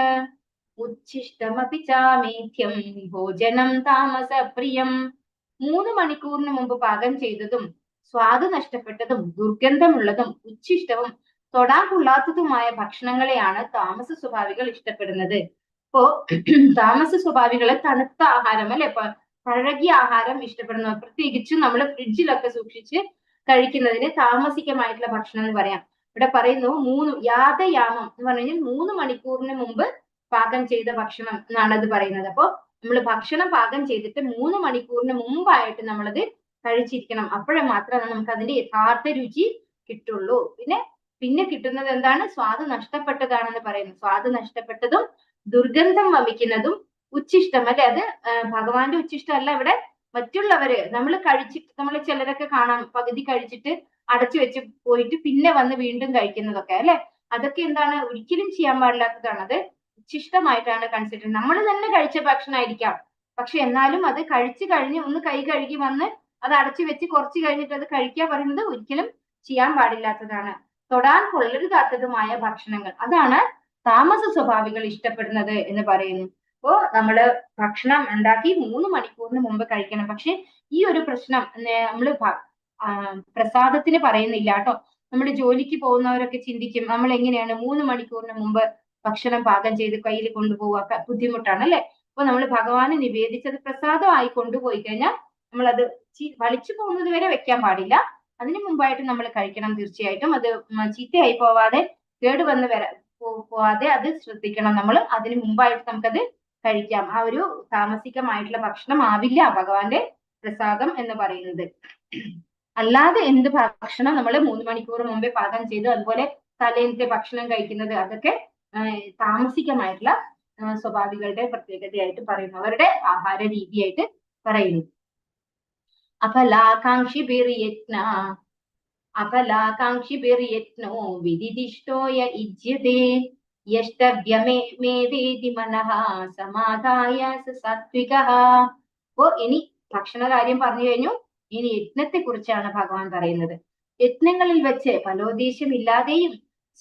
ഉച്ഛിഷ്ടമപി ചാമേധ്യം ഭോജനം താമസ പ്രിയം. 3 മണിക്കൂറിന് മുമ്പ് പാകം ചെയ്തതും സ്വാദ് നഷ്ടപ്പെട്ടതും ദുർഗന്ധമുള്ളതും ഉച്ഛിഷ്ടവും തൊടാൻ കൊള്ളാത്തതുമായ ഭക്ഷണങ്ങളെയാണ് താമസ സ്വഭാവികൾ ഇഷ്ടപ്പെടുന്നത്. ഇപ്പോ താമസ സ്വഭാവികള് തണുത്ത ആഹാരം അല്ലെ, പഴകിയ ആഹാരം ഇഷ്ടപ്പെടുന്നു. പ്രത്യേകിച്ചും നമ്മൾ ഫ്രിഡ്ജിലൊക്കെ സൂക്ഷിച്ച് കഴിക്കുന്നതിന് താമസികമായിട്ടുള്ള ഭക്ഷണം എന്ന് പറയാം. ഇവിടെ പറയുന്നു യാതയാമം എന്ന് പറഞ്ഞു കഴിഞ്ഞാൽ 3 മണിക്കൂറിന് മുമ്പ് പാകം ചെയ്ത ഭക്ഷണം എന്നാണ് അത് പറയുന്നത്. അപ്പോ നമ്മൾ ഭക്ഷണം പാകം ചെയ്തിട്ട് 3 മണിക്കൂറിന് മുമ്പായിട്ട് നമ്മളത് കഴിച്ചിരിക്കണം. അപ്പോഴേ മാത്രമേ നമുക്ക് അതിന്റെ യഥാർത്ഥ രുചി കിട്ടുള്ളൂ. പിന്നെ കിട്ടുന്നത് എന്താണ്, സ്വാദ് നഷ്ടപ്പെട്ടതാണെന്ന് പറയുന്നു. സ്വാദ് നഷ്ടപ്പെട്ടതും ദുർഗന്ധം വമിക്കുന്നതും ഉച്ഛിഷ്ടം അല്ലെ, അത് ഭഗവാന്റെ ഉച്ഛിഷ്ടം അല്ല, ഇവിടെ മറ്റുള്ളവര് നമ്മൾ കഴിച്ചിട്ട്, നമ്മൾ ചിലരൊക്കെ കാണാം പകുതി കഴിച്ചിട്ട് അടച്ചു വെച്ച് പോയിട്ട് പിന്നെ വന്ന് വീണ്ടും കഴിക്കുന്നതൊക്കെ അല്ലെ. അതൊക്കെ എന്താണ്, ഒരിക്കലും ചെയ്യാൻ പാടില്ലാത്തതാണ്. അത് ഉച്ഛിഷ്ടമായിട്ടാണ് കൺസിഡർ. നമ്മൾ തന്നെ കഴിച്ച ഭക്ഷണമായിരിക്കാം, പക്ഷെ എന്നാലും അത് കഴിച്ചു കഴിഞ്ഞ് ഒന്ന് കൈ കഴുകി വന്ന് അത് അടച്ചു വെച്ച് കുറച്ച് കഴിഞ്ഞിട്ട് അത് കഴിക്കുക പറയുന്നത് ഒരിക്കലും ചെയ്യാൻ പാടില്ലാത്തതാണ്. തൊടാൻ കൊള്ളരുതാത്തതുമായ ഭക്ഷണങ്ങൾ, അതാണ് താമസ സ്വഭാവികൾ ഇഷ്ടപ്പെടുന്നത് എന്ന് പറയുന്നു. അപ്പോ നമ്മള് ഭക്ഷണം ഉണ്ടാക്കി 3 മണിക്കൂറിന് മുമ്പ് കഴിക്കണം. പക്ഷെ ഈ ഒരു പ്രശ്നം നമ്മള് പ്രസാദത്തിന് പറയുന്നില്ല കേട്ടോ. നമ്മൾ ജോലിക്ക് പോകുന്നവരൊക്കെ ചിന്തിക്കും, നമ്മൾ എങ്ങനെയാണ് 3 മണിക്കൂറിന് മുമ്പ് ഭക്ഷണം പാകം ചെയ്ത് കയ്യിൽ കൊണ്ടുപോവാ, ബുദ്ധിമുട്ടാണ് അല്ലെ. അപ്പൊ നമ്മൾ ഭഗവാന് നിവേദിച്ചത് പ്രസാദമായി കൊണ്ടുപോയി കഴിഞ്ഞാൽ നമ്മളത് വലിച്ചു പോകുന്നത് വരെ വെക്കാൻ പാടില്ല. അതിനു മുമ്പായിട്ട് നമ്മൾ കഴിക്കണം തീർച്ചയായിട്ടും. അത് ചീത്തയായി പോവാതെ, കേടുവന്ന് പോവാതെ അത് ശ്രദ്ധിക്കണം നമ്മൾ. അതിനു മുമ്പായിട്ട് നമുക്കത് കഴിക്കാം. ആ ഒരു താമസികമായിട്ടുള്ള ഭക്ഷണം ആവില്ല ഭഗവാന്റെ പ്രസാദം എന്ന് പറയുന്നത്. അല്ലാതെ എന്ത് ഭക്ഷണം നമ്മൾ 3 മണിക്കൂർ മുമ്പേ പാകം ചെയ്തു, അതുപോലെ തലേന്നത്തെ ഭക്ഷണം കഴിക്കുന്നത്, അതൊക്കെ താമസികമായിട്ടുള്ള സ്വഭാവികളുടെ പ്രത്യേകതയായിട്ട് പറയുന്നു, അവരുടെ ആഹാര രീതിയായിട്ട് പറയുന്നു. അഫലാകാംക്ഷിഭിർയത്നോ വിദിദിഷ്ടോയ ഇജ്യതേ യഷ്ടവ്യമേവേദി മനഃ സമാധായ സാത്വികഃ. അപ്പോ ഇനി ഭക്ഷണ കാര്യം പറഞ്ഞു കഴിഞ്ഞു. ഇനി യജ്ഞത്തെ കുറിച്ചാണ് ഭഗവാൻ പറയുന്നത്. യജ്ഞങ്ങളിൽ വെച്ച് ഫലോദ്ദേശമില്ലാതെയും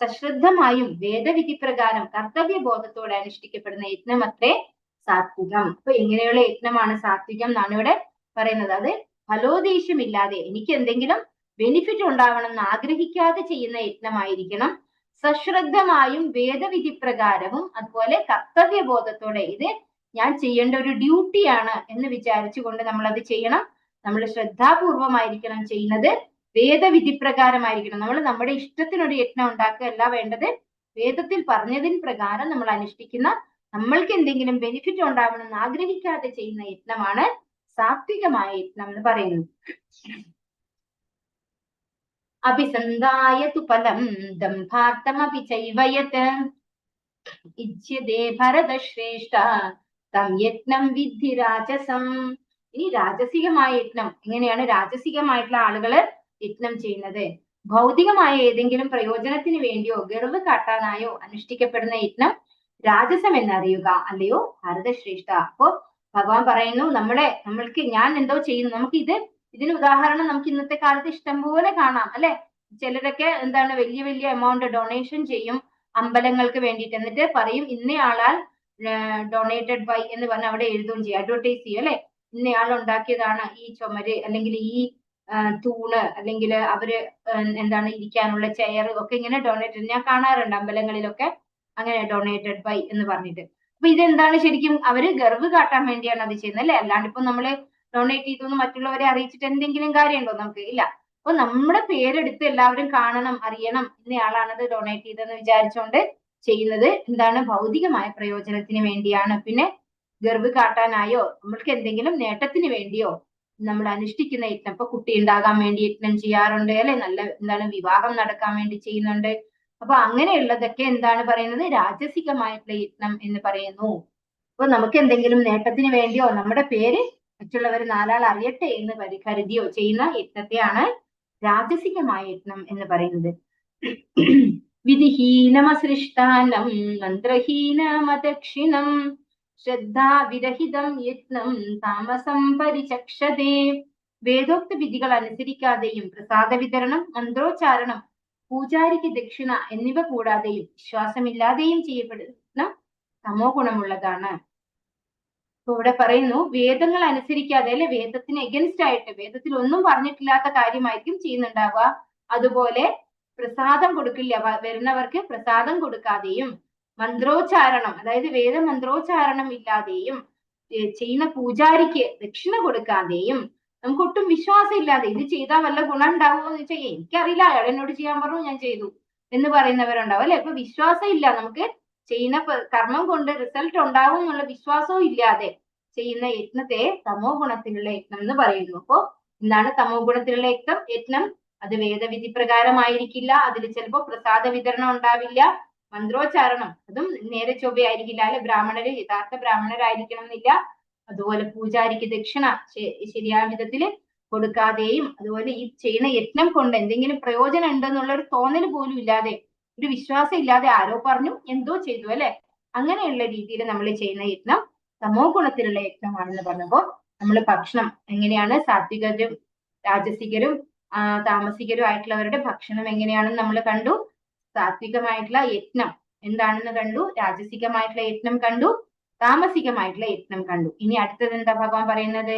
സശ്രദ്ധമായും വേദവിധി പ്രകാരം കർത്തവ്യബോധത്തോടെ അനുഷ്ഠിക്കപ്പെടുന്ന യജ്ഞമത്രേ സാത്വികം. അപ്പൊ ഇങ്ങനെയുള്ള യജ്ഞമാണ് സാത്വികം എന്നാണ് ഇവിടെ പറയുന്നത്. അത് ഫലോദ്ദേശമില്ലാതെ, എനിക്ക് എന്തെങ്കിലും ബെനിഫിറ്റ് ഉണ്ടാവണം എന്ന് ആഗ്രഹിക്കാതെ ചെയ്യുന്ന യജ്ഞമായിരിക്കണം. സശ്രദ്ധമായും വേദവിധി പ്രകാരവും അതുപോലെ കർത്തവ്യബോധത്തോടെ, ഇത് ഞാൻ ചെയ്യേണ്ട ഒരു ഡ്യൂട്ടിയാണ് എന്ന് വിചാരിച്ചുകൊണ്ട് നമ്മൾ അത് ചെയ്യണം. നമ്മൾ ശ്രദ്ധാപൂർവമായിരിക്കണം ചെയ്യുന്നത്, വേദവിധി പ്രകാരമായിരിക്കണം. നമ്മൾ നമ്മുടെ ഇഷ്ടത്തിനൊരു യജ്ഞം ഉണ്ടാക്കുകയല്ല വേണ്ടത്. വേദത്തിൽ പറഞ്ഞതിന് പ്രകാരം നമ്മൾ അനുഷ്ഠിക്കുന്ന, നമ്മൾക്ക് എന്തെങ്കിലും ബെനിഫിറ്റ് ഉണ്ടാവണമെന്ന് ആഗ്രഹിക്കാതെ ചെയ്യുന്ന യജ്ഞമാണ് സാത്വികമായ യജ്ഞം എന്ന് പറയുന്നു. അഭിസന്ധായ തു ഫലം ദംഭാർത്ഥമപി ചൈവയത് ഇച്ഛ്യതേ ഭരതശ്രേഷ്ഠ തം യജ്ഞം വിദ്ധി രാജസം. ഇനി രാജസികമായ യജ്ഞം എങ്ങനെയാണ് രാജസികമായിട്ടുള്ള ആളുകള് യജ്ഞം ചെയ്യുന്നത്? ഭൗതികമായ ഏതെങ്കിലും പ്രയോജനത്തിന് വേണ്ടിയോ ഗർവ് കാട്ടാനായോ അനുഷ്ഠിക്കപ്പെടുന്ന യജ്ഞം രാജസം എന്നറിയുക, അല്ലയോ ഭരതശ്രേഷ്ഠ. അപ്പോ ഭഗവാൻ പറയുന്നു, നമ്മൾക്ക് ഞാൻ എന്തോ ചെയ്യുന്നു, ഇതിന് ഉദാഹരണം നമുക്ക് ഇന്നത്തെ കാലത്ത് ഇഷ്ടം പോലെ കാണാം അല്ലെ. ചിലരൊക്കെ എന്താണ് വലിയ വലിയ എമൗണ്ട് ഡൊണേഷൻ ചെയ്യും അമ്പലങ്ങൾക്ക് വേണ്ടിയിട്ട്, എന്നിട്ട് പറയും ഇന്നയാളാൽ ഡൊണേറ്റഡ് ബൈ എന്ന് പറഞ്ഞ് അവിടെ എഴുതുകയും ചെയ്യും, അഡ്വർടൈസ് ചെയ്യും അല്ലെ. ഇന്നയാൾ ഉണ്ടാക്കിയതാണ് ഈ ചുമര്, അല്ലെങ്കിൽ ഈ തൂണ്, അല്ലെങ്കിൽ അവര് എന്താണ് ഇരിക്കാനുള്ള ചെയർ ഒക്കെ ഇങ്ങനെ ഡൊണേറ്റഡ്, ഞാൻ കാണാറുണ്ട് അമ്പലങ്ങളിലൊക്കെ അങ്ങനെ ഡൊണേറ്റഡ് ബൈ എന്ന് പറഞ്ഞിട്ട്. അപ്പൊ ഇതെന്താണ് ശരിക്കും അവര് ഗർവ് കാട്ടാൻ വേണ്ടിയാണ് അത് ചെയ്യുന്നത് അല്ലെ. അല്ലാണ്ട് ഇപ്പൊ നമ്മള് ഡൊണേറ്റ് ചെയ്തു മറ്റുള്ളവരെ അറിയിച്ചിട്ട് എന്തെങ്കിലും കാര്യമുണ്ടോ? നമുക്ക് ഇല്ല. അപ്പൊ നമ്മുടെ പേരെടുത്ത് എല്ലാവരും കാണണം, അറിയണം ഇന്നയാളാണത് ഡൊണേറ്റ് ചെയ്തെന്ന് വിചാരിച്ചുകൊണ്ട് ചെയ്യുന്നത് എന്താണ്? ഭൗതികമായ പ്രയോജനത്തിന് വേണ്ടിയാണ്. പിന്നെ ഗർവ് കാട്ടാനായോ നമ്മൾക്ക് എന്തെങ്കിലും നേട്ടത്തിന് വേണ്ടിയോ നമ്മൾ അനുഷ്ഠിക്കുന്ന യജ്ഞം, ഇപ്പൊ കുട്ടി ഉണ്ടാകാൻ വേണ്ടി യജ്ഞം ചെയ്യാറുണ്ട് അല്ലെ, നല്ല എന്താണ് വിവാഹം നടക്കാൻ വേണ്ടി ചെയ്യുന്നുണ്ട്. അപ്പൊ അങ്ങനെയുള്ളതൊക്കെ എന്താണ് പറയുന്നത്? രാജസികമായിട്ടുള്ള യജ്ഞം എന്ന് പറയുന്നു. അപ്പൊ നമുക്ക് എന്തെങ്കിലും നേട്ടത്തിന് വേണ്ടിയോ നമ്മുടെ പേര് മറ്റുള്ളവർ നാലാൾ അറിയട്ടെ എന്ന് കരുതിയോ ചെയ്യുന്ന യജ്ഞത്തെയാണ് രാജസികമായ യജ്ഞം എന്ന് പറയുന്നത്. വിധിഹീനമസൃഷ്ടാനം മന്ത്രഹീനമദക്ഷിണം ശ്രദ്ധാവിരഹിതം യത്നം താമസം പരിചക്ഷതേ. വേദോക്ത വിധികൾ അനുസരിക്കാതെയും പ്രസാദ വിതരണം, മന്ത്രോച്ചാരണം, പൂജാരിക്ക് ദക്ഷിണ എന്നിവ കൂടാതെയും വിശ്വാസമില്ലാതെയും ചെയ്യപ്പെടുന്ന തമോ ഗുണമുള്ളതാണ്. അപ്പൊ ഇവിടെ പറയുന്നു വേദങ്ങൾ അനുസരിക്കാതെ അല്ലെ, വേദത്തിന് എഗൻസ്റ്റ് ആയിട്ട് വേദത്തിൽ ഒന്നും പറഞ്ഞിട്ടില്ലാത്ത കാര്യമായിരിക്കും ചെയ്യുന്നുണ്ടാവുക. അതുപോലെ പ്രസാദം കൊടുക്കില്ല, വരുന്നവർക്ക് പ്രസാദം കൊടുക്കാതെയും, മന്ത്രോച്ചാരണം അതായത് വേദമന്ത്രോച്ചാരണം ഇല്ലാതെയും, ചെയ്യുന്ന പൂജാരിക്ക് ദക്ഷിണ കൊടുക്കാതെയും, നമുക്ക് ഒട്ടും വിശ്വാസം ഇല്ലാതെ ഇത് ചെയ്താൽ വല്ല ഗുണം ഉണ്ടാവുമോ എന്ന് വെച്ചാൽ എനിക്കറിയില്ല, അയാൾ എന്നോട് ചെയ്യാൻ പറഞ്ഞു ഞാൻ ചെയ്തു എന്ന് പറയുന്നവരുണ്ടാവും അല്ലെ. അപ്പൊ വിശ്വാസം ഇല്ല, നമുക്ക് ചെയ്യുന്ന കർമ്മം കൊണ്ട് റിസൾട്ട് ഉണ്ടാവും എന്നുള്ള വിശ്വാസവും ഇല്ലാതെ ചെയ്യുന്ന യജ്ഞത്തെ തമോ ഗുണത്തിലുള്ള യജ്ഞം എന്ന് പറയുന്നു. അപ്പോ എന്താണ് തമോ ഗുണത്തിലുള്ള യജ്ഞം? അത് വേദവിധി പ്രകാരമായിരിക്കില്ല, അതിൽ ചിലപ്പോ പ്രസാദ വിതരണം ഉണ്ടാവില്ല, മന്ത്രോച്ചാരണം അതും നേരെ ചൊവ്വയായിരിക്കില്ല അല്ലെ, ബ്രാഹ്മണര് യഥാർത്ഥ ബ്രാഹ്മണരായിരിക്കണം എന്നില്ല. അതുപോലെ പൂജാരിക്ക് ദക്ഷിണ ശരിയായ വിധത്തില് കൊടുക്കാതെയും, അതുപോലെ ഈ ചെയ്യുന്ന യജ്ഞം കൊണ്ട് എന്തെങ്കിലും പ്രയോജനം ഉണ്ടെന്നുള്ള ഒരു തോന്നൽ പോലും ഇല്ലാതെ, ഒരു വിശ്വാസം ഇല്ലാതെ ആരോ പറഞ്ഞു എന്തോ ചെയ്തു അല്ലെ, അങ്ങനെയുള്ള രീതിയിൽ നമ്മൾ ചെയ്യുന്ന യജ്ഞം തമോ ഗുണത്തിലുള്ള യജ്ഞമാണെന്ന് പറഞ്ഞപ്പോ നമ്മൾ ഭക്ഷണം എങ്ങനെയാണ് സാത്വികരും രാജസികരും താമസികരും ആയിട്ടുള്ളവരുടെ ഭക്ഷണം എങ്ങനെയാണെന്ന് നമ്മൾ കണ്ടു. സാത്വികമായിട്ടുള്ള യജ്ഞം എന്താണെന്ന് കണ്ടു, രാജസികമായിട്ടുള്ള യജ്ഞം കണ്ടു, താമസികമായിട്ടുള്ള യജ്ഞം കണ്ടു. ഇനി അടുത്തത് എന്താ ഭഗവാൻ പറയുന്നത്?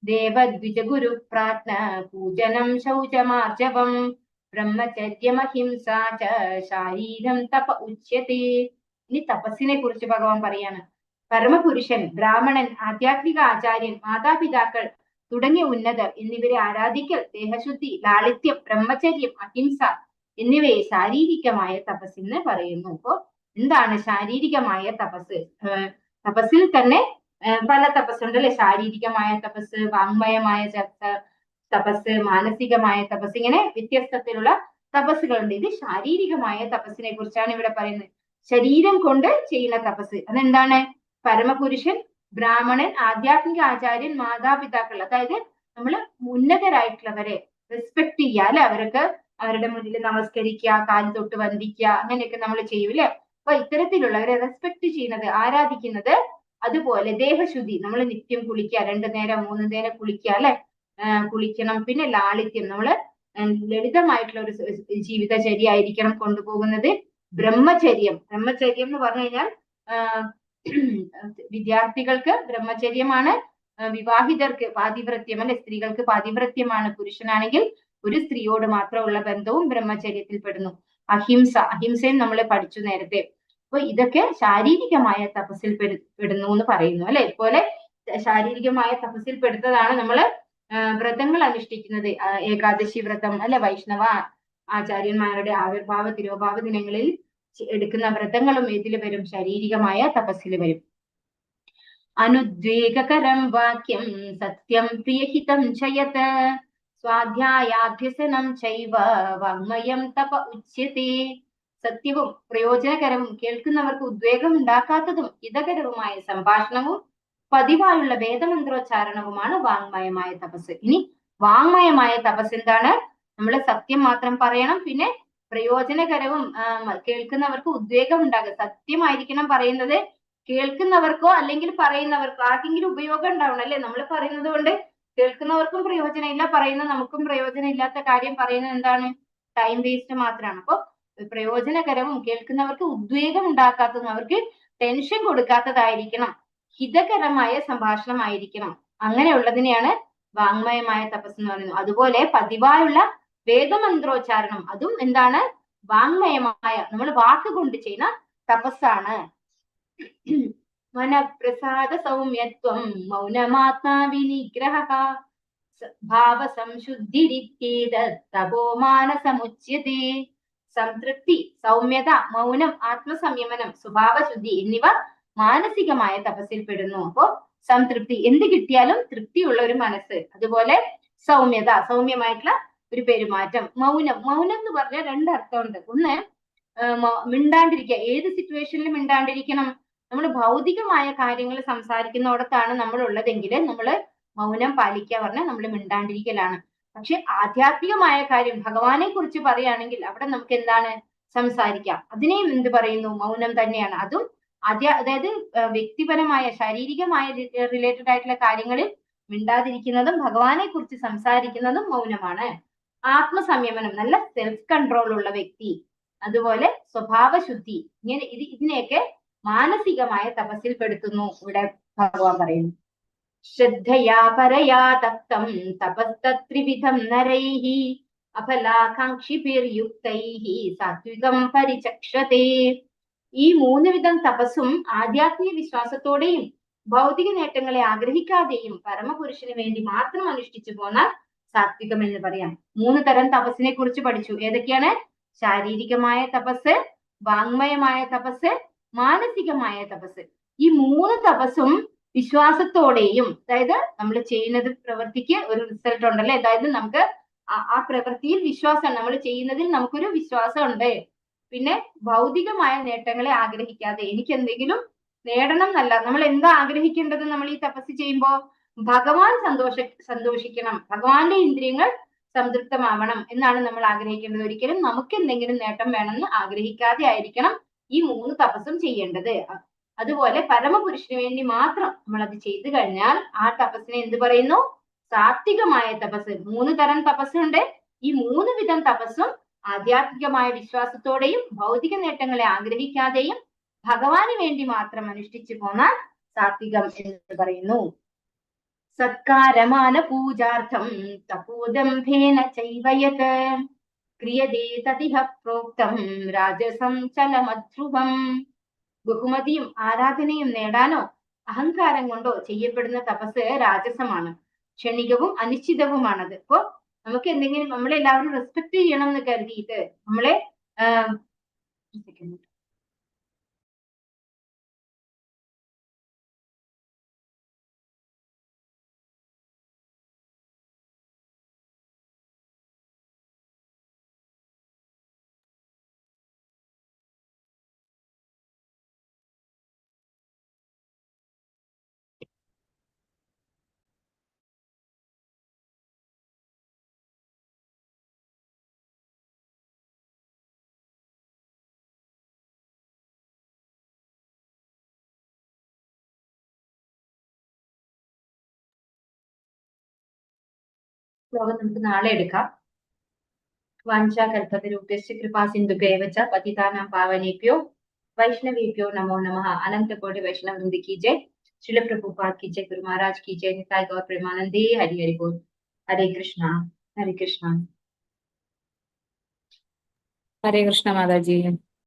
ദേവദ്വിജ ഗുരു പ്രാജ്ഞ പൂജനം ശൗചമാർജവം ബ്രഹ്മചര്യമഹിംസ ച ശാരീരം തപ ഉച്യത്തെ. ഇനി തപസ്സിനെ കുറിച്ച് ഭഗവാൻ പറയാണ്. പരമപുരുഷൻ, ബ്രാഹ്മണൻ, ആധ്യാത്മിക ആചാര്യൻ, മാതാപിതാക്കൾ തുടങ്ങിയ ഉന്നതർ എന്നിവരെ ആരാധിക്കൽ, ദേഹശുദ്ധി, ലാളിത്യം, ബ്രഹ്മചര്യം, അഹിംസ എന്നിവയെ ശാരീരികമായ തപസ് എന്ന് പറയുന്നു. അപ്പോ എന്താണ് ശാരീരികമായ തപസ്? തപസ്സിൽ തന്നെ പല തപസ്സുണ്ട് അല്ലെ, ശാരീരികമായ തപസ്, വാങ്മയമായ തപസ്, മാനസികമായ തപസ്, ഇങ്ങനെ വ്യത്യസ്തത്തിലുള്ള തപസ്സുകളുണ്ട്. ഇത് ശാരീരികമായ തപസ്സിനെ കുറിച്ചാണ് ഇവിടെ പറയുന്നത്. ശരീരം കൊണ്ട് ചെയ്യുന്ന തപസ് അതെന്താണ്? പരമപുരുഷൻ, ബ്രാഹ്മണൻ, ആധ്യാത്മിക ആചാര്യൻ, മാതാപിതാക്കൾ, അതായത് നമ്മൾ ഉന്നതരായിട്ടുള്ളവരെ റെസ്പെക്ട് ചെയ്യുക അല്ലെ, അവർക്ക് അവരുടെ മുന്നിൽ നമസ്കരിക്കുക, കാല് തൊട്ട് വന്ദിക്കുക, അങ്ങനെയൊക്കെ നമ്മൾ ചെയ്യൂലേ. അപ്പൊ ഇത്തരത്തിലുള്ളവരെ റെസ്പെക്ട് ചെയ്യുന്നത്, ആരാധിക്കുന്നത്. അതുപോലെ ദേഹശുദ്ധി, നമ്മൾ നിത്യം കുളിക്കുക, 2 നേരം 3 നേരം കുളിക്കുക അല്ലെ, കുളിക്കണം. പിന്നെ ലാളിത്യം, നമ്മള് ലളിതമായിട്ടുള്ള ഒരു ജീവിതചര്യ ആയിരിക്കണം കൊണ്ടുപോകുന്നത്. ബ്രഹ്മചര്യം എന്ന് പറഞ്ഞു കഴിഞ്ഞാൽ വിദ്യാർത്ഥികൾക്ക് ബ്രഹ്മചര്യമാണ്, വിവാഹിതർക്ക് പാതിവ്രത്യം അല്ലെ, സ്ത്രീകൾക്ക് പാതിവ്രത്യമാണ്. പുരുഷനാണെങ്കിൽ ഒരു സ്ത്രീയോട് മാത്രമുള്ള ബന്ധവും ബ്രഹ്മചര്യത്തിൽ പെടുന്നു. അഹിംസയും നമ്മൾ പഠിച്ചു നേരത്തെ. അപ്പൊ ഇതൊക്കെ ശാരീരികമായ തപസ്സിൽ പെടുന്നു എന്ന് പറയുന്നു അല്ലെ. ഇതുപോലെ ശാരീരികമായ തപസ്സിൽ പെടുത്തതാണ് നമ്മള് വ്രതങ്ങൾ അനുഷ്ഠിക്കുന്നത്. ഏകാദശി വ്രതം അല്ലെ, വൈഷ്ണവ ആചാര്യന്മാരുടെ ആവിർഭാവ തിരോഭാവ ദിനങ്ങളിൽ എടുക്കുന്ന വ്രതങ്ങളും ഇതിൽ വരും, ശാരീരികമായ തപസ്സിൽ വരും. അനുദ്വേഗകരം വാക്യം സത്യം പ്രിയഹിതം ചയത് സ്വാധ്യായാഭ്യസനം ചൈവ വാങ്മയം തപ ഉച്യത്തെ. സത്യവും പ്രയോജനകരവും കേൾക്കുന്നവർക്ക് ഉദ്വേഗം ഉണ്ടാക്കാത്തതും ഹിതകരവുമായ സംഭാഷണവും പതിവായുള്ള വേദമന്ത്രോച്ചാരണവുമാണ് വാങ്മയമായ തപസ്. ഇനി വാങ്മയമായ തപസ് എന്താണ്? നമ്മൾ സത്യം മാത്രം പറയണം, പിന്നെ പ്രയോജനകരവും കേൾക്കുന്നവർക്ക് ഉദ്വേഗം ഉണ്ടാകുക. സത്യമായിരിക്കണം പറയുന്നത്, കേൾക്കുന്നവർക്കോ അല്ലെങ്കിൽ പറയുന്നവർക്കോ ആർക്കെങ്കിലും ഉപയോഗം ഉണ്ടാവണം അല്ലെ. നമ്മൾ പറയുന്നത് കൊണ്ട് കേൾക്കുന്നവർക്കും പ്രയോജനം ഇല്ല, പറയുന്ന നമുക്കും പ്രയോജനം ഇല്ലാത്ത കാര്യം പറയുന്നത് എന്താണ്? ടൈം വേസ്റ്റ് മാത്രമാണ്. അപ്പൊ പ്രയോജനകരവും കേൾക്കുന്നവർക്ക് ഉദ്വേഗം ഉണ്ടാക്കാത്തതും അവർക്ക് ടെൻഷൻ കൊടുക്കാത്തതായിരിക്കണം, ഹിതകരമായ സംഭാഷണമായിരിക്കണം. അങ്ങനെയുള്ളതിനെയാണ് വാങ്മയമായ തപസ് എന്ന് പറയുന്നത്. അതുപോലെ പതിവായുള്ള വേദമന്ത്രോച്ചാരണം, അതും എന്താണ്? വാങ്മയമായ, നമ്മൾ വാക്കുകൊണ്ട് ചെയ്യുന്ന തപസ്സാണ്. മനഃപ്രസാദ സൗമ്യത്വം മൗനമാത്മാ വിനിഗ്രഹ ഭാവ സംശുദ്ധിരിത്യേതത് തപോമാനസമുച്യതേ. സംതൃപ്തി, സൗമ്യത, മൗനം, ആത്മസംയമനം, സ്വഭാവശുദ്ധി എന്നിവ മാനസികമായ തപസ്സിൽ പെടുന്നു. അപ്പോ സംതൃപ്തി, എന്ത് കിട്ടിയാലും തൃപ്തിയുള്ള ഒരു മനസ്സ്. അതുപോലെ സൗമ്യത, സൗമ്യമായിട്ടുള്ള ഒരു പെരുമാറ്റം. മൗനം, മൗനം എന്ന് പറഞ്ഞാൽ രണ്ടർത്ഥമുണ്ട്. ഒന്ന് മിണ്ടാണ്ടിരിക്കുക. ഏത് സിറ്റുവേഷനിലും മിണ്ടാണ്ടിരിക്കണം. നമ്മൾ ഭൗതികമായ കാര്യങ്ങൾ സംസാരിക്കുന്നിടത്താണ് നമ്മൾ ഉള്ളതെങ്കിൽ നമ്മൾ മൗനം പാലിക്കുക പറഞ്ഞാൽ നമ്മൾ മിണ്ടാണ്ടിരിക്കലാണ്. പക്ഷെ ആധ്യാത്മികമായ കാര്യം ഭഗവാനെ കുറിച്ച് പറയുകയാണെങ്കിൽ അവിടെ നമുക്ക് എന്താണ് സംസാരിക്കാം. അതിനെയും എന്ത് പറയുന്നു? മൗനം തന്നെയാണ്. അതും അതായത് വ്യക്തിപരമായ ശാരീരികമായ റിലേറ്റഡ് ആയിട്ടുള്ള കാര്യങ്ങളിൽ മിണ്ടാതിരിക്കുന്നതും ഭഗവാനെ കുറിച്ച് സംസാരിക്കുന്നതും മൗനമാണ്. ആത്മസംയമനം, നല്ല സെൽഫ് കൺട്രോൾ ഉള്ള വ്യക്തി. അതുപോലെ സ്വഭാവശുദ്ധി, ഇങ്ങനെ ഇതിനെയൊക്കെ മാനസികമായ തപസ്സിൽ പെടുത്തുന്നു ഇവിടെ ഭഗവാൻ പറയുന്നു. ശ്രദ്ധയാ പരയാ തപ്തം തപസ്ത്രിവിധം നരൈഹി അഫലാകാംക്ഷിഭിർയുക്തൈഹി സാത്വികം പരിചക്ഷതേ. ഈ 3 വിധം തപസ്സും ആധ്യാത്മിക വിശ്വാസത്തോടെയും ഭൗതിക നേട്ടങ്ങളെ ആഗ്രഹിക്കാതെയും പരമപുരുഷന് വേണ്ടി മാത്രം അനുഷ്ഠിച്ചു പോന്നാൽ സാത്വികം എന്ന് പറയാം. 3 തരം തപസ്സിനെ കുറിച്ച് പഠിച്ചു. ഏതൊക്കെയാണ്? ശാരീരികമായ തപസ്, വാങ്മയമായ തപസ്, മാനസികമായ തപസ്. ഈ 3 തപസ്സും വിശ്വാസത്തോടെയും, അതായത് നമ്മൾ ചെയ്യുന്നത് പ്രവൃത്തിക്ക് ഒരു റിസൾട്ട് ഉണ്ടല്ലേ, അതായത് നമുക്ക് ആ പ്രവൃത്തിയിൽ വിശ്വാസം, നമ്മൾ ചെയ്യുന്നതിൽ നമുക്കൊരു വിശ്വാസം ഉണ്ട്. പിന്നെ ഭൗതികമായ നേട്ടങ്ങളെ ആഗ്രഹിക്കാതെ, എനിക്ക് എന്തെങ്കിലും നേടണം എന്നല്ല, നമ്മൾ എന്താ ആഗ്രഹിക്കേണ്ടത്? നമ്മൾ ഈ തപസ് ചെയ്യുമ്പോ ഭഗവാൻ സന്തോഷിക്കണം, ഭഗവാന്റെ ഇന്ദ്രിയങ്ങൾ സംതൃപ്തമാവണം എന്നാണ് നമ്മൾ ആഗ്രഹിക്കേണ്ടത്. ഒരിക്കലും നമുക്ക് എന്തെങ്കിലും നേട്ടം വേണമെന്ന് ആഗ്രഹിക്കാതെ ആയിരിക്കണം ഈ 3 തപസ്സും ചെയ്യേണ്ടത്. അതുപോലെ പരമപുരുഷന് വേണ്ടി മാത്രം നമ്മൾ അത് ചെയ്തു കഴിഞ്ഞാൽ ആ തപസ്സിനെ എന്ത് പറയുന്നു? സാത്വികമായ തപസ്. 3 തരം തപസ്സുണ്ട്. ഈ 3 വിധം തപസ്സും ആധ്യാത്മികമായ വിശ്വാസത്തോടെയും ഭൗതിക നേട്ടങ്ങളെ ആഗ്രഹിക്കാതെയും ഭഗവാന് വേണ്ടി മാത്രം അനുഷ്ഠിച്ചു പോന്നാൽ സാത്വികം എന്ന് പറയുന്നു. സത്കാരമാന പൂജാർത്ഥം തപോദംഭേന ചൈവയത് ക്രിയതേ തതിഹ പ്രോക്തം രാജസം ചലമധ്രുവം. ബഹുമതിയും ആരാധനയും നേടാനോ അഹങ്കാരം കൊണ്ടോ ചെയ്യപ്പെടുന്ന തപസ് രാജസമാണ്, ക്ഷണികവും അനിശ്ചിതവുമാണത്. ഇപ്പോ നമുക്ക് എന്തെങ്കിലും നമ്മളെല്ലാവരും റെസ്പെക്ട് ചെയ്യണം എന്ന് കരുതിയിട്ട് നമ്മളെ ശ്ലോകം നമുക്ക് നാളെ എടുക്കാം. വാഞ്ചാകൽപതരുഭ്യശ്ച കൃപാസിന്ധുഭ്യൈവ ച പതിതാനാം പാവനേഭ്യോ वैष्णवेभ्यो नमो नमः। अनंत कोटि वैष्णव वृंद की जय। श्रील प्रभुपाद की जय। गुरु महाराज की जय। निताय गौर प्रेमानंदे। हरि हरि बोल। हरे कृष्णा हरे कृष्णा। ഹരേ കൃഷ്ണ മാതാജി.